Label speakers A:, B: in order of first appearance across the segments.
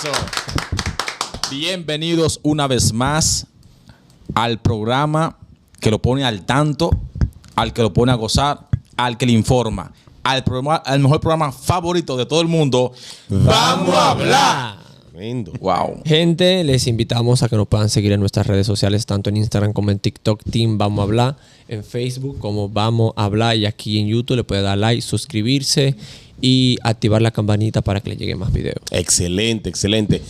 A: Eso. Bienvenidos una vez más al programa que lo pone al tanto, al que lo pone a gozar, al que le informa, al mejor programa favorito de todo el mundo. ¡Vamos a hablar!
B: Wow.
C: Gente, les invitamos a que nos puedan seguir en nuestras redes sociales, tanto en Instagram como en TikTok, Team Vamos a Hablar, en Facebook como Vamos a Hablar, y aquí en YouTube le puede dar like, suscribirse y activar la campanita para que le lleguen más videos.
B: Excelente, excelente.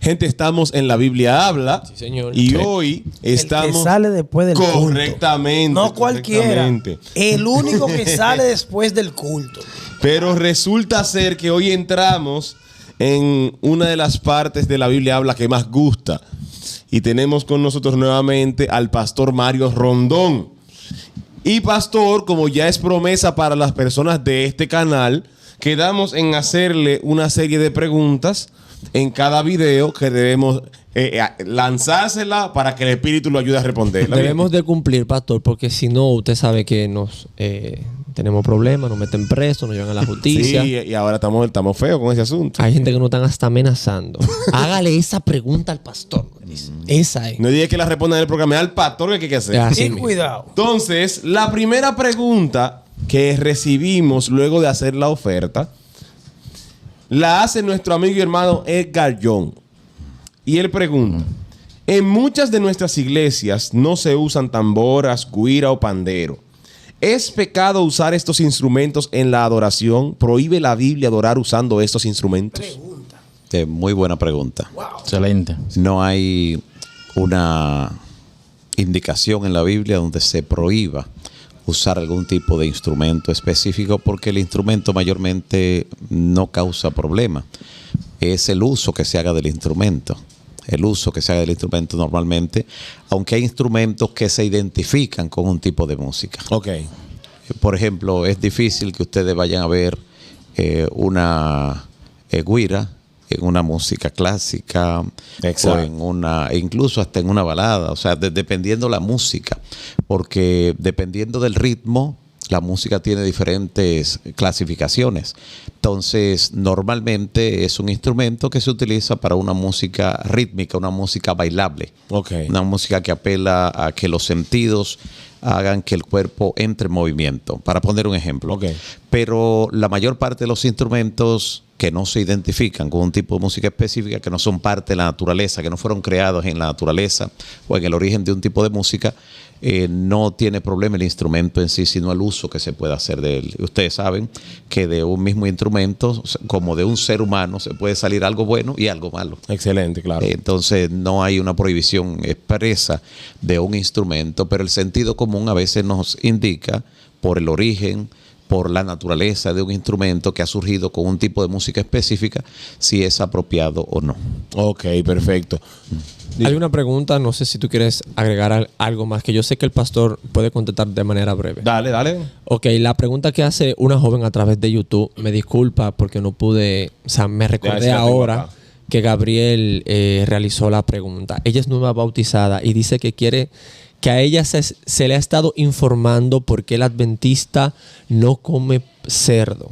B: Gente, estamos en La Biblia Habla.
C: Sí, señor.
B: Y
C: Sí.
B: hoy estamos...
D: El que sale después del culto.
B: Correctamente.
D: No cualquiera.
B: Correctamente.
D: El único que sale después del culto.
B: Pero resulta ser que hoy entramos en una de las partes de La Biblia Habla que más gusta. Y tenemos con nosotros nuevamente al pastor Mario Rondón. Y pastor, como ya es promesa para las personas de este canal, quedamos en hacerle una serie de preguntas en cada video que debemos lanzársela para que el Espíritu lo ayude a responder.
C: Debemos de cumplir, pastor, porque si no, usted sabe que nos tenemos problemas, nos meten presos, nos llevan a la justicia.
B: Sí, y ahora estamos feos con ese asunto.
C: Hay gente que nos están hasta amenazando. Hágale esa pregunta al pastor. Dice. Esa es.
B: No diga que la responda en el programa, es al pastor que hay que hacer.
C: Así
D: Y
C: mismo.
D: cuidado.
B: Entonces, la primera pregunta que recibimos luego de hacer la oferta la hace nuestro amigo y hermano Edgar John. Y él pregunta: en muchas de nuestras iglesias no se usan tamboras, güira o pandero. ¿Es pecado usar estos instrumentos en la adoración? ¿Prohíbe la Biblia adorar usando estos instrumentos?
E: Muy buena pregunta.
A: Excelente.
E: No hay una indicación en la Biblia donde se prohíba usar algún tipo de instrumento específico, porque el instrumento mayormente no causa problema. Es el uso que se haga del instrumento. El uso que se haga del instrumento normalmente, aunque hay instrumentos que se identifican con un tipo de música.
B: Ok.
E: Por ejemplo, es difícil que ustedes vayan a ver una güira en una música clásica.
B: Exacto.
E: O en una, incluso hasta en una balada, o sea, dependiendo la música, porque dependiendo del ritmo, la música tiene diferentes clasificaciones. Entonces, normalmente es un instrumento que se utiliza para una música rítmica, una música bailable.
B: Ok.
E: Una música que apela a que los sentidos hagan que el cuerpo entre en movimiento, para poner un ejemplo.
B: Ok.
E: Pero la mayor parte de los instrumentos que no se identifican con un tipo de música específica, que no son parte de la naturaleza, que no fueron creados en la naturaleza o en el origen de un tipo de música, no tiene problema el instrumento en sí, sino el uso que se puede hacer de él. Ustedes saben que de un mismo instrumento, como de un ser humano, se puede salir algo bueno y algo malo.
B: Excelente, claro.
E: Entonces no hay una prohibición expresa de un instrumento, pero el sentido común a veces nos indica, por el origen, por la naturaleza de un instrumento que ha surgido con un tipo de música específica, si es apropiado o no.
B: Ok, perfecto.
C: Hay una pregunta, no sé si tú quieres agregar algo más, que yo sé que el pastor puede contestar de manera breve.
B: Dale, dale.
C: Ok, la pregunta que hace una joven a través de YouTube, me disculpa porque no pude, o sea, me recordé
B: Ya, tengo
C: ahora
B: acá.
C: que Gabriel realizó la pregunta. Ella es nueva bautizada y dice que quiere que a ella se le ha estado informando por qué el adventista no come cerdo.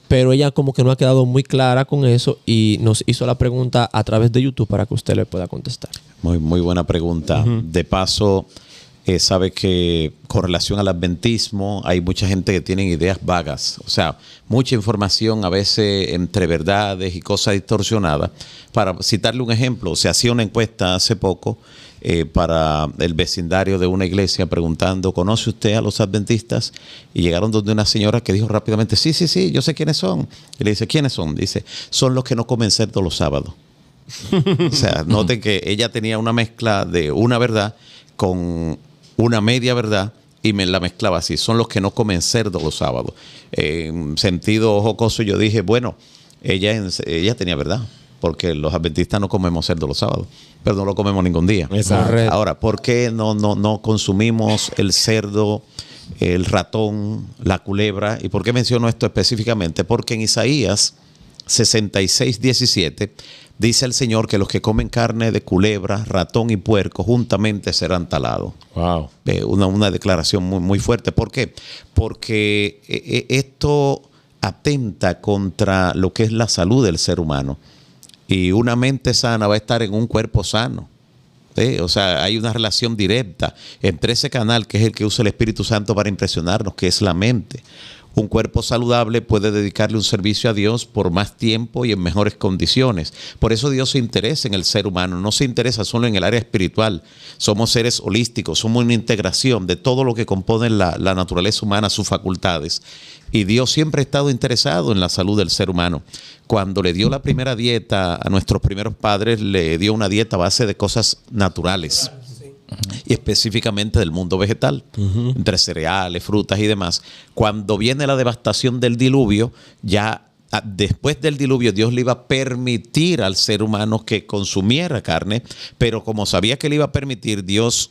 C: Pero ella como que no ha quedado muy clara con eso y nos hizo la pregunta a través de YouTube para que usted le pueda contestar.
E: Muy buena pregunta. De paso, sabe que con relación al adventismo hay mucha gente que tiene ideas vagas. O sea, mucha información a veces entre verdades y cosas distorsionadas. Para citarle un ejemplo, se hacía una encuesta hace poco para el vecindario de una iglesia preguntando: ¿conoce usted a los adventistas? Y llegaron donde una señora que dijo rápidamente: sí, yo sé quiénes son. Y le dice: ¿quiénes son? Dice: son los que no comen cerdo los sábados. O sea, noten que ella tenía una mezcla de una verdad con una media verdad y me la mezclaba así: son los que no comen cerdo los sábados. En sentido jocoso yo dije: bueno, ella tenía verdad, porque los adventistas no comemos cerdo los sábados, pero no lo comemos ningún día.
B: Exacto.
E: Ahora, ¿por qué no consumimos el cerdo, el ratón, la culebra? ¿Y por qué menciono esto específicamente? Porque en Isaías 66:17 dice el Señor que los que comen carne de culebra, ratón y puerco juntamente serán talados.
B: Wow.
E: Una declaración muy fuerte. ¿Por qué? Porque esto atenta contra lo que es la salud del ser humano. Y una mente sana va a estar en un cuerpo sano. ¿Sí? O sea, hay una relación directa entre ese canal que es el que usa el Espíritu Santo para impresionarnos, que es la mente. Un cuerpo saludable puede dedicarle un servicio a Dios por más tiempo y en mejores condiciones. Por eso Dios se interesa en el ser humano, no se interesa solo en el área espiritual. Somos seres holísticos, somos una integración de todo lo que compone la naturaleza humana, sus facultades. Y Dios siempre ha estado interesado en la salud del ser humano. Cuando le dio la primera dieta a nuestros primeros padres, le dio una dieta a base de cosas naturales. Y específicamente del mundo vegetal, entre cereales, frutas y demás. Cuando viene la devastación del diluvio, ya después del diluvio Dios le iba a permitir al ser humano que consumiera carne, pero como sabía que le iba a permitir, Dios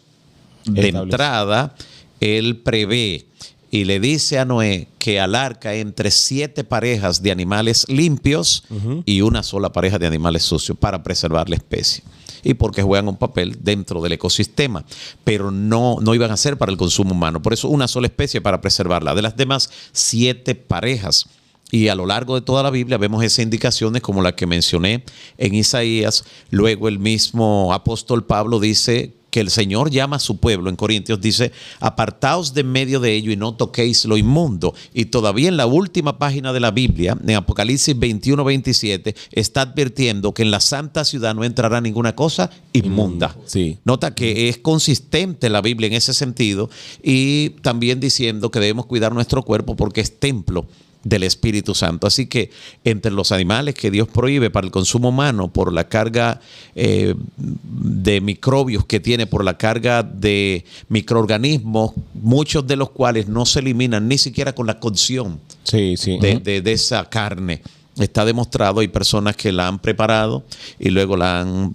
E: de entrada, Él prevé y le dice a Noé que al arca entre 7 parejas de animales limpios y una sola pareja de animales sucios para preservar la especie. Y porque juegan un papel dentro del ecosistema, pero no iban a ser para el consumo humano. Por eso una sola especie para preservarla. De las demás, 7 parejas. Y a lo largo de toda la Biblia vemos esas indicaciones como la que mencioné en Isaías. Luego el mismo apóstol Pablo dice que el Señor llama a su pueblo, en Corintios dice, apartaos de en medio de ello y no toquéis lo inmundo. Y todavía en la última página de la Biblia, en Apocalipsis 21-27, está advirtiendo que en la santa ciudad no entrará ninguna cosa inmunda.
B: Sí.
E: Nota que es consistente la Biblia en ese sentido, y también diciendo que debemos cuidar nuestro cuerpo porque es templo del Espíritu Santo. Así que entre los animales que Dios prohíbe para el consumo humano por la carga de microbios que tiene, por la carga de microorganismos, muchos de los cuales no se eliminan ni siquiera con la cocción de esa carne. Está demostrado, hay personas que la han preparado y luego la han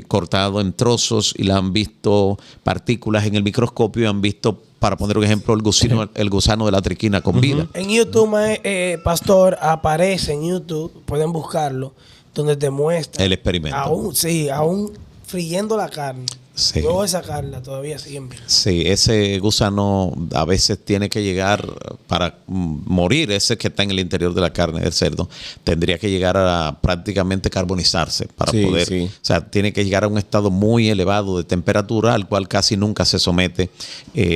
E: cortado en trozos y la han visto partículas en el microscopio y han visto, para poner un ejemplo, el gusano de la triquina con vida.
D: En YouTube, Pastor, aparece en YouTube, pueden buscarlo, donde te muestra
E: El experimento.
D: Aún friendo la carne.
E: Sí.
D: Luego de sacarla, todavía siguen bien.
E: Sí, ese gusano a veces tiene que llegar para morir, ese que está en el interior de la carne del cerdo, tendría que llegar a prácticamente carbonizarse para poder, o sea, tiene que llegar a un estado muy elevado de temperatura al cual casi nunca se somete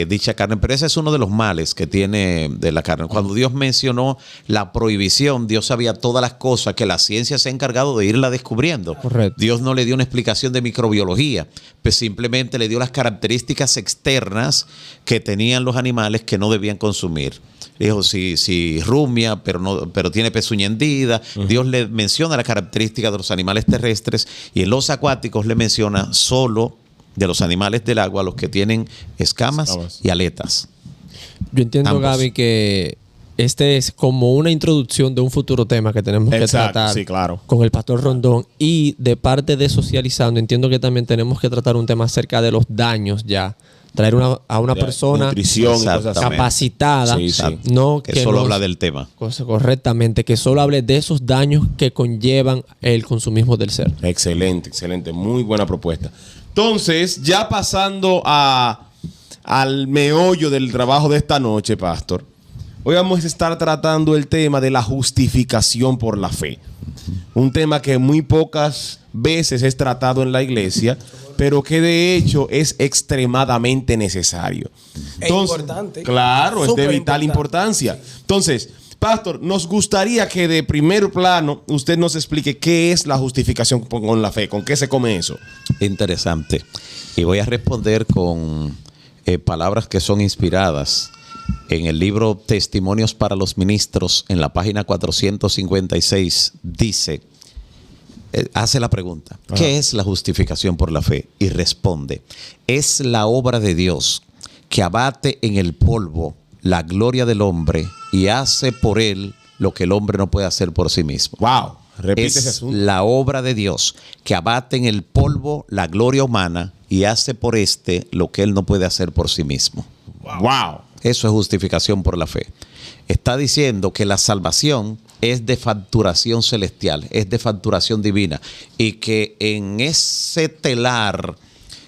E: dicha carne. Pero ese es uno de los males que tiene de la carne. Cuando Dios mencionó la prohibición, Dios sabía todas las cosas que la ciencia se ha encargado de irla descubriendo.
C: Correcto.
E: Dios no le dio una explicación de microbiología, pues simplemente le dio las características externas que tenían los animales que no debían consumir. Dijo, si rumia, pero tiene pezuña hendida. Dios le menciona las características de los animales terrestres, y en los acuáticos le menciona solo de los animales del agua los que tienen escamas y aletas.
C: Yo entiendo,
E: Ambos.
C: Gaby, que este es como una introducción de un futuro tema que tenemos que tratar con el Pastor Rondón. Y de parte de Socializando, entiendo que también tenemos que tratar un tema acerca de los daños ya. Traer a una persona capacitada, no
E: que solo habla del tema.
C: Correctamente, que solo hable de esos daños que conllevan el consumismo del cerdo.
B: Excelente, excelente. Muy buena propuesta. Entonces, ya pasando al meollo del trabajo de esta noche, Pastor. Hoy vamos a estar tratando el tema de la justificación por la fe. Un tema que muy pocas veces es tratado en la iglesia, pero que de hecho es extremadamente necesario. Entonces,
D: importante.
B: Claro, es de vital importancia. Entonces, Pastor, nos gustaría que de primer plano usted nos explique qué es la justificación con la fe, con qué se come eso.
E: Interesante. Y voy a responder con palabras que son inspiradas. En el libro Testimonios para los Ministros, en la página 456, dice, hace la pregunta, ¿qué es la justificación por la fe? Y responde, es la obra de Dios que abate en el polvo la gloria del hombre y hace por él lo que el hombre no puede hacer por sí mismo.
B: Wow. Repite ese
E: Es
B: asunto.
E: la obra de Dios que abate en el polvo la gloria humana y hace por éste lo que él no puede hacer por sí mismo.
B: Wow.
E: Eso es justificación por la fe. Está diciendo que la salvación es de facturación celestial, es de facturación divina, y que en ese telar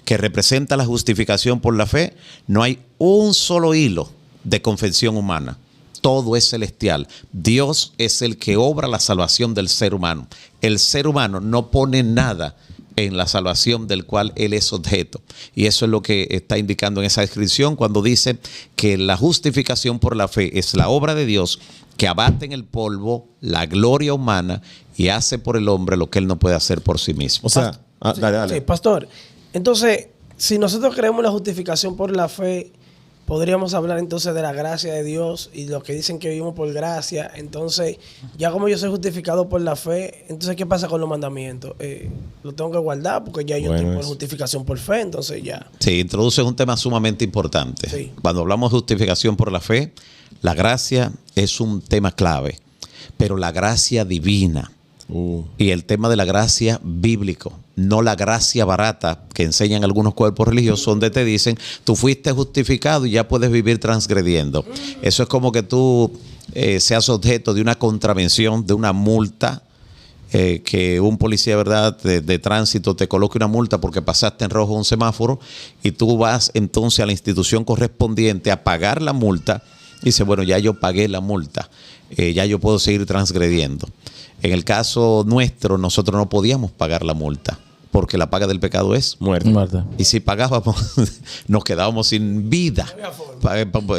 E: que representa la justificación por la fe no hay un solo hilo de confesión humana. todo es celestial. Dios es el que obra la salvación del ser humano. El ser humano no pone nada en la salvación del cual él es objeto. Y eso es lo que está indicando en esa descripción cuando dice que la justificación por la fe es la obra de Dios que abate en el polvo la gloria humana y hace por el hombre lo que él no puede hacer por sí mismo.
B: O sea, dale.
D: Sí, pastor. Entonces, si nosotros creemos la justificación por la fe, podríamos hablar entonces de la gracia de Dios y lo que dicen que vivimos por gracia. Entonces, ya como yo soy justificado por la fe, entonces, ¿qué pasa con los mandamientos? Lo tengo que guardar porque ya yo tengo justificación por fe, entonces ya.
E: Sí, introduce un tema sumamente importante.
D: Sí.
E: Cuando hablamos de justificación por la fe, la gracia es un tema clave, pero la gracia divina y el tema de la gracia bíblico, no la gracia barata que enseñan algunos cuerpos religiosos donde te dicen, tú fuiste justificado y ya puedes vivir transgrediendo. Eso es como que tú seas objeto de una contravención, de una multa, que un policía, ¿verdad?, de tránsito te coloque una multa porque pasaste en rojo un semáforo y tú vas entonces a la institución correspondiente a pagar la multa y dice, bueno, ya yo pagué la multa, ya yo puedo seguir transgrediendo. En el caso nuestro, nosotros no podíamos pagar la multa porque la paga del pecado es
B: muerte.
E: Y si pagábamos, nos quedábamos sin vida.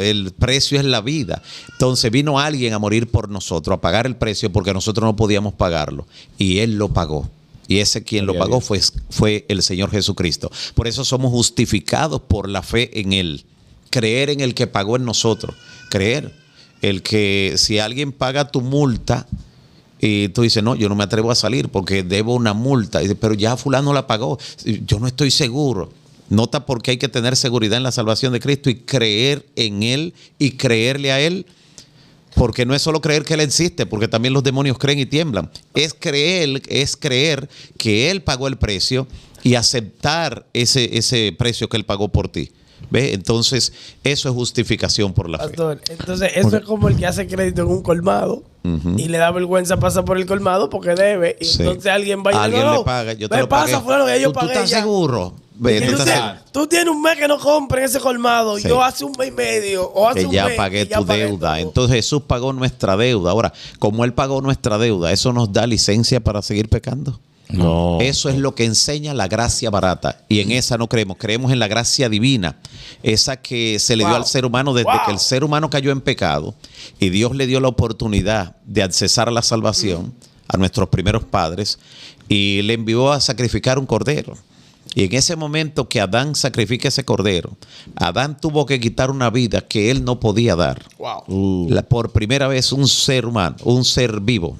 E: El precio es la vida. Entonces vino alguien a morir por nosotros, a pagar el precio porque nosotros no podíamos pagarlo. Y Él lo pagó. Y ese quien lo pagó fue el Señor Jesucristo. Por eso somos justificados por la fe en Él. Creer en el que pagó en nosotros. Creer. El que si alguien paga tu multa y tú dices, no, yo no me atrevo a salir porque debo una multa. Y dice, pero ya fulano la pagó. Yo no estoy seguro. Nota por qué hay que tener seguridad en la salvación de Cristo y creer en Él y creerle a Él. Porque no es solo creer que Él existe, porque también los demonios creen y tiemblan. Es creer que Él pagó el precio y aceptar ese precio que Él pagó por ti. ¿Ves? Entonces, eso es justificación por la fe.
D: Pastor, entonces, eso es como el que hace crédito en un colmado y le da vergüenza pasar por el colmado porque debe. Y entonces alguien va y
E: alguien
D: dice,
E: le paga. Yo te lo pagué.
D: Fulano, que yo
E: ¿Tú
D: pagué
E: estás
D: ya.
E: seguro?
D: Tú tienes un mes que no compras en ese colmado.
E: Sí.
D: Yo hace un mes y medio. O hace
E: Que
D: un
E: ya
D: mes,
E: pagué
D: que ya
E: tu
D: pagué
E: deuda.
D: todo.
E: Entonces Jesús pagó nuestra deuda. Ahora, como Él pagó nuestra deuda, ¿eso nos da licencia para seguir pecando?
B: No.
E: Eso es lo que enseña la gracia barata. Y en esa no creemos. Creemos en la gracia divina. Esa que se le dio al ser humano desde que el ser humano cayó en pecado. Y Dios le dio la oportunidad de accesar a la salvación a nuestros primeros padres. Y le envió a sacrificar un cordero. Y en ese momento que Adán sacrifica ese cordero, Adán tuvo que quitar una vida que él no podía dar. Por primera vez un ser vivo,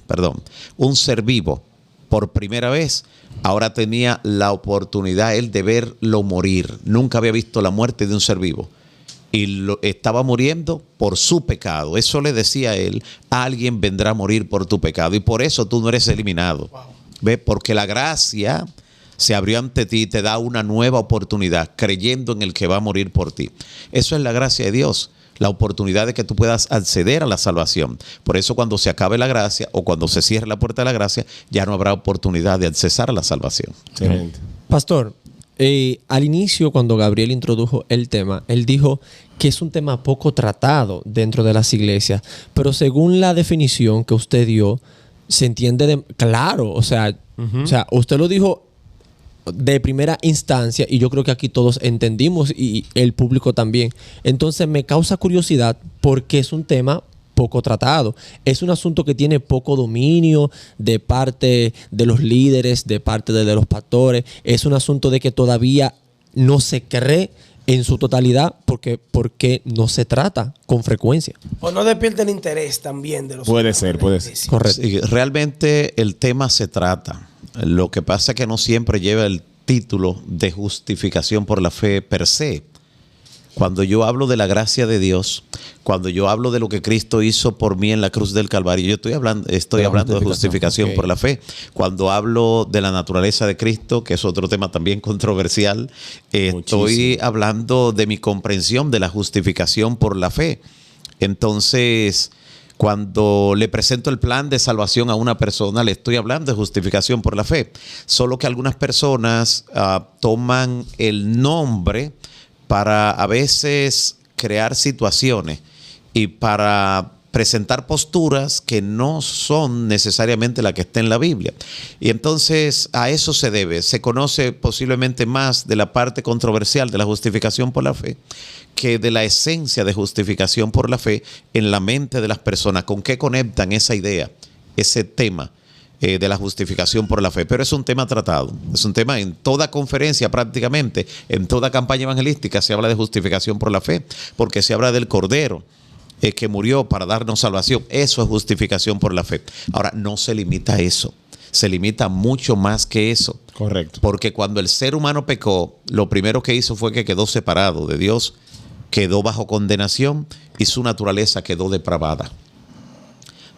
E: por primera vez, ahora tenía la oportunidad él de verlo morir. Nunca había visto la muerte de un ser vivo. Y estaba muriendo por su pecado. Eso le decía a él, alguien vendrá a morir por tu pecado. Y por eso tú no eres eliminado. ¿Ves? Porque la gracia se abrió ante ti y te da una nueva oportunidad, creyendo en el que va a morir por ti. Eso es la gracia de Dios. La oportunidad de que tú puedas acceder a la salvación. Por eso cuando se acabe la gracia o cuando se cierre la puerta de la gracia, ya no habrá oportunidad de accesar a la salvación.
B: Excelente.
C: Pastor, al inicio cuando Gabriel introdujo el tema, él dijo que es un tema poco tratado dentro de las iglesias, pero según la definición que usted dio, se entiende claro, o sea, usted lo dijo de primera instancia y yo creo que aquí todos entendimos y el público también. Entonces me causa curiosidad porque es un tema poco tratado. Es un asunto que tiene poco dominio de parte de los líderes, de parte de los pastores. Es un asunto de que todavía no se cree en su totalidad porque no se trata con frecuencia.
D: O no despierta el interés también de los
B: Puede ser.
C: Correcto.
E: Sí, realmente el tema se trata. Lo que pasa es que no siempre lleva el título de justificación por la fe per se. Cuando yo hablo de la gracia de Dios, cuando yo hablo de lo que Cristo hizo por mí en la cruz del Calvario, yo estoy hablando de justificación por la fe. Cuando hablo de la naturaleza de Cristo, que es otro tema también controversial, estoy hablando de mi comprensión de la justificación por la fe. Entonces, cuando le presento el plan de salvación a una persona, le estoy hablando de justificación por la fe. Solo que algunas personas toman el nombre para a veces crear situaciones y para presentar posturas que no son necesariamente las que está en la Biblia. Y entonces a eso se debe. Se conoce posiblemente más de la parte controversial de la justificación por la fe que de la esencia de justificación por la fe en la mente de las personas. ¿Con qué conectan esa idea, ese tema de la justificación por la fe? Pero es un tema tratado. Es un tema en toda conferencia prácticamente, en toda campaña evangelística se habla de justificación por la fe, porque se habla del Cordero que murió para darnos salvación. Eso es justificación por la fe. Ahora, no se limita a eso. Se limita mucho más que eso.
B: Correcto.
E: Porque cuando el ser humano pecó, lo primero que hizo fue que quedó separado de Dios, quedó bajo condenación y su naturaleza quedó depravada.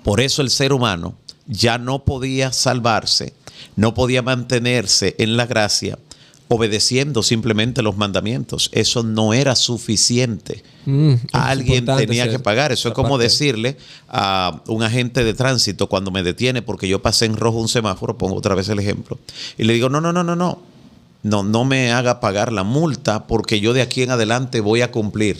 E: Por eso el ser humano ya no podía salvarse, no podía mantenerse en la gracia obedeciendo simplemente los mandamientos. Eso no era suficiente. Alguien tenía que pagar. Eso es como decirle a un agente de tránsito cuando me detiene porque yo pasé en rojo un semáforo, pongo otra vez el ejemplo, y le digo, no me haga pagar la multa porque yo de aquí en adelante voy a cumplir.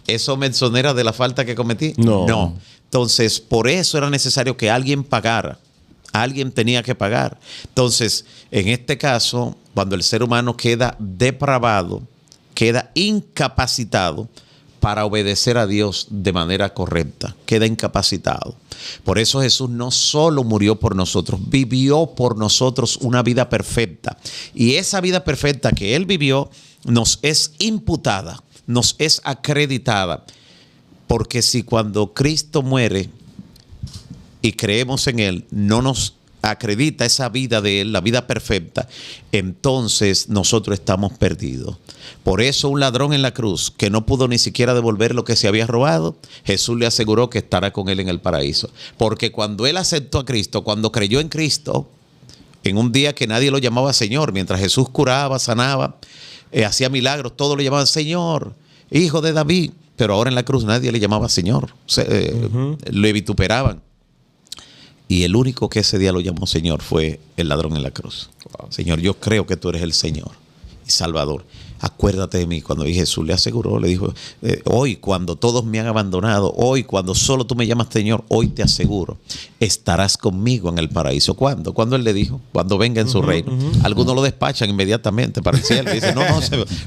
E: ¿Eso me exonera de la falta que cometí? No. Entonces, por eso era necesario que alguien pagara. Alguien tenía que pagar. Entonces, en este caso, cuando el ser humano queda depravado, queda incapacitado para obedecer a Dios de manera correcta, queda incapacitado. Por eso Jesús no solo murió por nosotros, vivió por nosotros una vida perfecta. Y esa vida perfecta que Él vivió nos es imputada, nos es acreditada. Porque si cuando Cristo muere y creemos en Él, no nos acredita esa vida de Él, la vida perfecta, entonces nosotros estamos perdidos. Por eso un ladrón en la cruz, que no pudo ni siquiera devolver lo que se había robado, Jesús le aseguró que estará con Él en el paraíso. Porque cuando Él aceptó a Cristo, cuando creyó en Cristo, en un día que nadie lo llamaba Señor, mientras Jesús curaba, sanaba, hacía milagros, todos lo llamaban Señor, Hijo de David. Pero ahora en la cruz nadie le llamaba Señor, le vituperaban. Y el único que ese día lo llamó Señor fue el ladrón en la cruz. Wow. Señor, yo creo que tú eres el Señor y Salvador. Acuérdate de mí. Cuando Jesús le aseguró, le dijo, hoy cuando todos me han abandonado, hoy cuando solo tú me llamas Señor, hoy te aseguro, estarás conmigo en el paraíso. ¿Cuándo? Cuando Él le dijo, cuando venga en su reino. Algunos lo despachan inmediatamente para el cielo. Dicen,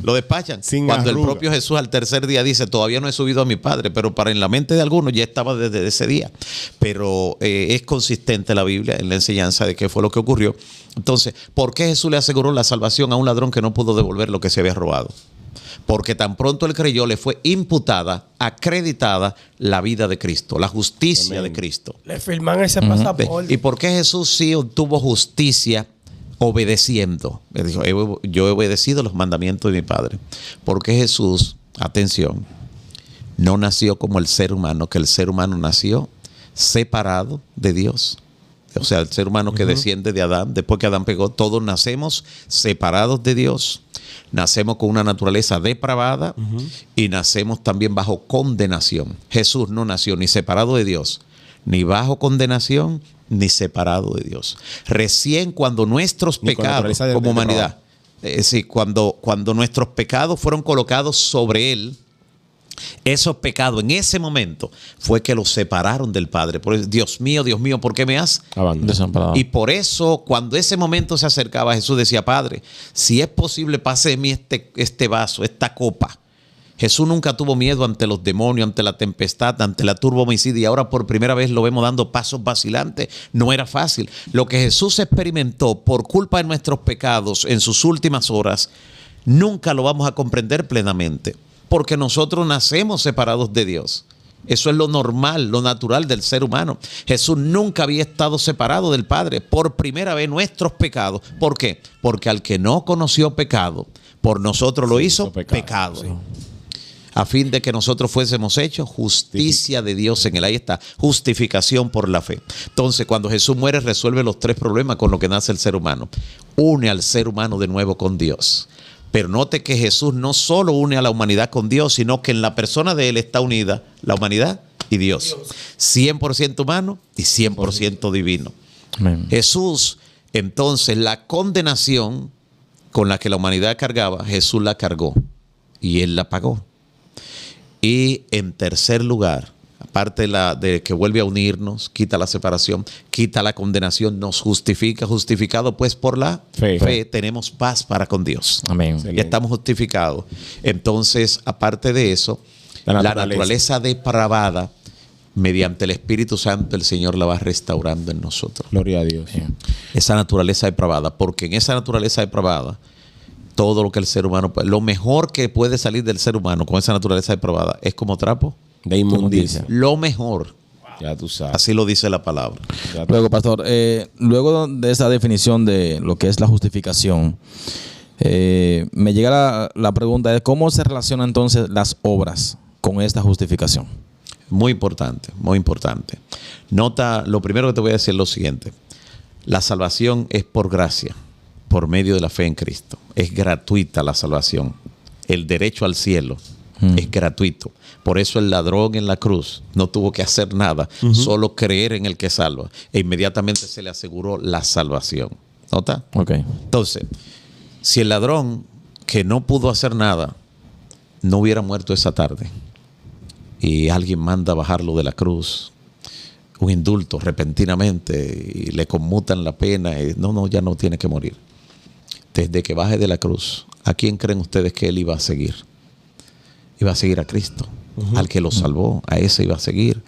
E: lo despachan. Sin cuando arruga. El propio Jesús al tercer día dice, todavía no he subido a mi Padre, pero en la mente de algunos ya estaba desde ese día. Pero es consistente la Biblia en la enseñanza de qué fue lo que ocurrió. Entonces, ¿por qué Jesús le aseguró la salvación a un ladrón que no pudo devolver lo que se había robado? Porque tan pronto él creyó, le fue imputada, acreditada la vida de Cristo, la justicia de Cristo.
D: Le firman ese pasaporte.
E: ¿Y por qué Jesús sí obtuvo justicia obedeciendo? Él dijo, yo he obedecido los mandamientos de mi Padre. Porque Jesús, atención, no nació como el ser humano, que el ser humano nació separado de Dios. O sea, el ser humano que desciende de Adán, después que Adán pecó, todos nacemos separados de Dios, nacemos con una naturaleza depravada y nacemos también bajo condenación. Jesús no nació ni separado de Dios, ni bajo condenación, ni separado de Dios. Recién cuando nuestros pecados como humanidad, cuando nuestros pecados fueron colocados sobre Él, esos pecados en ese momento fue que los separaron del Padre. Por eso, Dios mío, ¿por qué me has desamparado? Y por eso, cuando ese momento se acercaba, Jesús decía, Padre, si es posible, pase de mí este vaso, esta copa. Jesús nunca tuvo miedo ante los demonios, ante la tempestad, ante la turba homicida, y ahora por primera vez lo vemos dando pasos vacilantes. No era fácil. Lo que Jesús experimentó por culpa de nuestros pecados en sus últimas horas, nunca lo vamos a comprender plenamente. Porque nosotros nacemos separados de Dios. Eso es lo normal, lo natural del ser humano. Jesús nunca había estado separado del Padre. Por primera vez nuestros pecados. ¿Por qué? Porque al que no conoció pecado, por nosotros lo hizo pecado. Sí. A fin de que nosotros fuésemos hechos justicia de Dios en él. Ahí está, justificación por la fe. Entonces, cuando Jesús muere, resuelve los tres problemas con los que nace el ser humano. Une al ser humano de nuevo con Dios. Pero note que Jesús no solo une a la humanidad con Dios, sino que en la persona de Él está unida la humanidad y Dios. 100% humano y 100% divino. Amén. Jesús, entonces, la condenación con la que la humanidad cargaba, Jesús la cargó y Él la pagó. Y en tercer lugar, aparte de que vuelve a unirnos, quita la separación, quita la condenación, nos justifica, justificado pues por la fe, tenemos paz para con Dios.
A: Amén.
E: Y estamos justificados. Entonces, aparte de eso, la naturaleza depravada, mediante el Espíritu Santo, el Señor la va restaurando en nosotros.
B: Gloria a Dios.
E: Esa naturaleza depravada, porque en esa naturaleza depravada, todo lo que el ser humano, lo mejor que puede salir del ser humano con esa naturaleza depravada es como trapo
B: De inmundicia.
E: lo mejor.
B: Ya tú sabes.
E: Así lo dice la palabra.
A: Luego, pastor, luego de esa definición de lo que es la justificación, me llega la pregunta de cómo se relacionan entonces las obras con esta justificación.
E: Muy importante, muy importante. Nota, lo primero que te voy a decir es lo siguiente. La salvación es por gracia, por medio de la fe en Cristo. Es gratuita la salvación. El derecho al cielo es gratuito. Por eso el ladrón en la cruz no tuvo que hacer nada, solo creer en el que salva. E inmediatamente se le aseguró la salvación. ¿Nota?
A: Ok.
E: Entonces, si el ladrón que no pudo hacer nada no hubiera muerto esa tarde y alguien manda bajarlo de la cruz, un indulto repentinamente y le conmutan la pena, y no, ya no tiene que morir. Desde que baje de la cruz, ¿a quién creen ustedes que él iba a seguir? Iba a seguir a Cristo, al que lo salvó, a ese iba a seguir.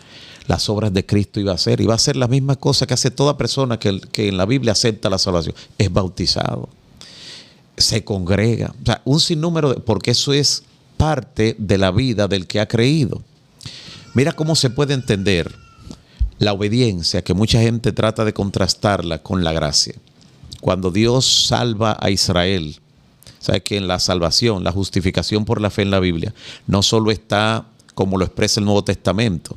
E: Las obras de Cristo iba a hacer la misma cosa que hace toda persona que en la Biblia acepta la salvación. Es bautizado, se congrega, o sea, un sinnúmero, porque eso es parte de la vida del que ha creído. Mira cómo se puede entender la obediencia, que mucha gente trata de contrastarla con la gracia. Cuando Dios salva a Israel, sabes que en la salvación, la justificación por la fe en la Biblia, no solo está como lo expresa el Nuevo Testamento,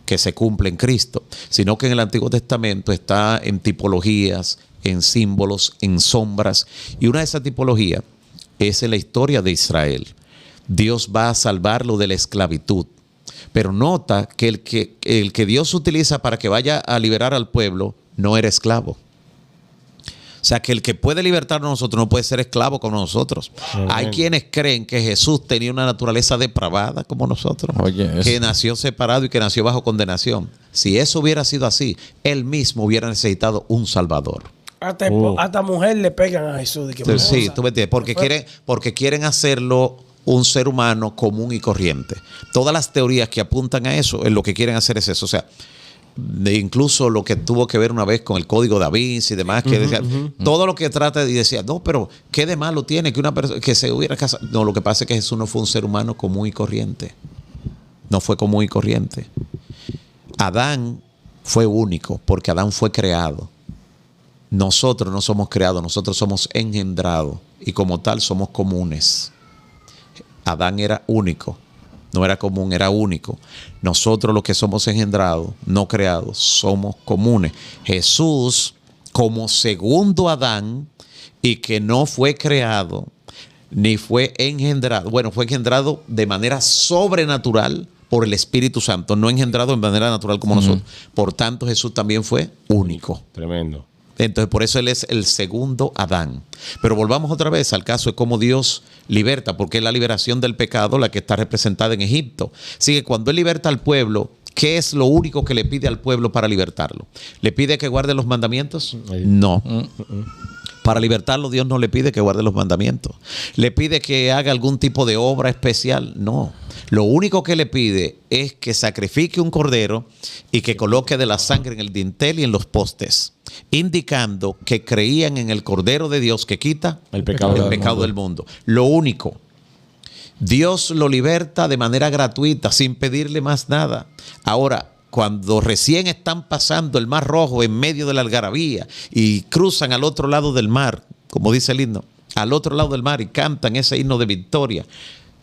E: que se cumple en Cristo, sino que en el Antiguo Testamento está en tipologías, en símbolos, en sombras. Y una de esas tipologías es en la historia de Israel. Dios va a salvarlo de la esclavitud. Pero nota que el que Dios utiliza para que vaya a liberar al pueblo no era esclavo. O sea, que el que puede libertarnos a nosotros no puede ser esclavo como nosotros. Hay quienes creen que Jesús tenía una naturaleza depravada como nosotros. Que nació separado y que nació bajo condenación. Si eso hubiera sido así, él mismo hubiera necesitado un Salvador.
D: Hasta mujer le pegan a Jesús.
E: Sí, tú me entiendes. Porque quieren hacerlo un ser humano común y corriente. Todas las teorías que apuntan a eso, lo que quieren hacer es eso. O sea, incluso lo que tuvo que ver una vez con el código Da Vinci y demás, que decía, todo lo que trata y decía, no, pero ¿qué de malo tiene que una persona que se hubiera casado? No, lo que pasa es que Jesús no fue un ser humano común y corriente. No fue común y corriente. Adán fue único, porque Adán fue creado. Nosotros no somos creados, nosotros somos engendrados y como tal somos comunes. Adán era único, no era común, era único. Nosotros los que somos engendrados, no creados, somos comunes. Jesús, como segundo Adán, y que no fue creado, ni fue engendrado. Bueno, fue engendrado de manera sobrenatural por el Espíritu Santo, no engendrado de manera natural como nosotros. Por tanto, Jesús también fue único.
B: Tremendo.
E: Entonces, por eso él es el segundo Adán. Pero volvamos otra vez al caso de cómo Dios liberta, porque es la liberación del pecado la que está representada en Egipto. Así que cuando él liberta al pueblo, ¿qué es lo único que le pide al pueblo para libertarlo? ¿Le pide que guarde los mandamientos? No. Para libertarlo, Dios no le pide que guarde los mandamientos. ¿Le pide que haga algún tipo de obra especial? No. Lo único que le pide es que sacrifique un cordero y que coloque de la sangre en el dintel y en los postes, indicando que creían en el Cordero de Dios que quita el pecado del mundo. Lo único. Dios lo liberta de manera gratuita, sin pedirle más nada. Ahora, cuando recién están pasando el Mar Rojo en medio de la algarabía y cruzan al otro lado del mar, como dice el himno, al otro lado del mar y cantan ese himno de victoria,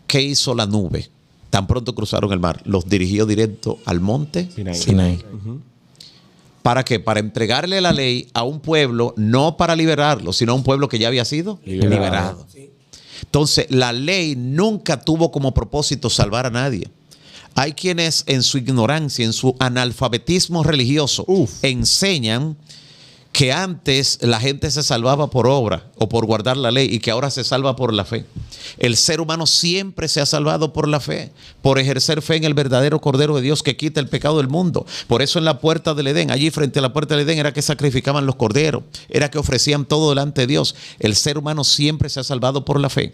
E: ¿qué hizo la nube? Tan pronto cruzaron el mar, los dirigió directo al monte Sinaí. ¿Para qué? Para entregarle la ley a un pueblo, no para liberarlo, sino a un pueblo que ya había sido liberado. Entonces, la ley nunca tuvo como propósito salvar a nadie. Hay quienes en su ignorancia, en su analfabetismo religioso, enseñan que antes la gente se salvaba por obra o por guardar la ley y que ahora se salva por la fe. El ser humano siempre se ha salvado por la fe, por ejercer fe en el verdadero Cordero de Dios que quita el pecado del mundo. Por eso en la puerta del Edén, allí frente a la puerta del Edén, era que sacrificaban los corderos, era que ofrecían todo delante de Dios. El ser humano siempre se ha salvado por la fe.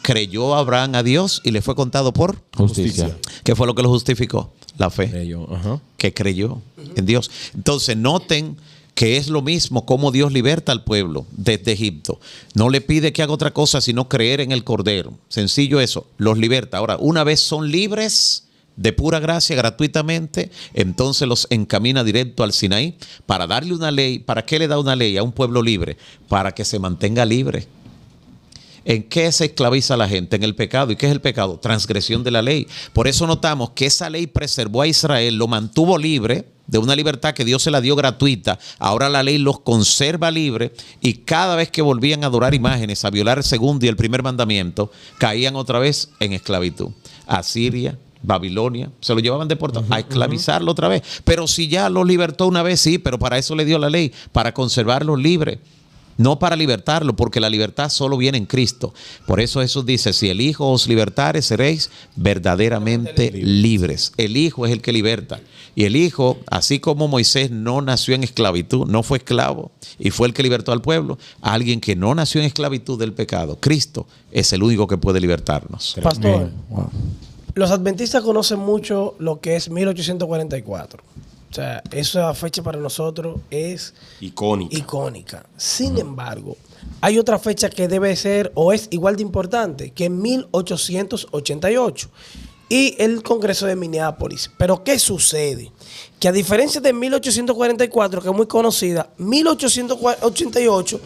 E: Creyó Abraham a Dios y le fue contado por
A: Justicia.
E: ¿Qué fue lo que lo justificó? La fe.
B: Ajá.
E: Que creyó en Dios. Entonces noten que es lo mismo como Dios liberta al pueblo desde Egipto. No le pide que haga otra cosa sino creer en el Cordero. Sencillo eso, los liberta. Ahora, una vez son libres de pura gracia, gratuitamente, entonces los encamina directo al Sinaí para darle una ley. ¿Para qué le da una ley a un pueblo libre? Para que se mantenga libre. ¿En qué se esclaviza la gente? En el pecado. ¿Y qué es el pecado? Transgresión de la ley. Por eso notamos que esa ley preservó a Israel, lo mantuvo libre de una libertad que Dios se la dio gratuita. Ahora la ley los conserva libre y cada vez que volvían a adorar imágenes, a violar el segundo y el primer mandamiento, caían otra vez en esclavitud. Asiria, Babilonia, se lo llevaban deportado a esclavizarlo otra vez. Pero si ya lo libertó una vez, sí, pero para eso le dio la ley, para conservarlo libre. No para libertarlo, porque la libertad solo viene en Cristo. Por eso Jesús dice, si el Hijo os libertare, seréis verdaderamente libres. El Hijo es el que liberta. Y el Hijo, así como Moisés no nació en esclavitud, no fue esclavo y fue el que libertó al pueblo, alguien que no nació en esclavitud del pecado, Cristo es el único que puede libertarnos.
D: Pastor,
A: Wow.
D: los adventistas conocen mucho lo que es 1844. O sea, esa fecha para nosotros es icónica. Sin embargo, hay otra fecha que debe ser o es igual de importante, que es 1888 y el Congreso de Minneapolis. Pero ¿qué sucede? Que a diferencia de 1844, que es muy conocida, 1888,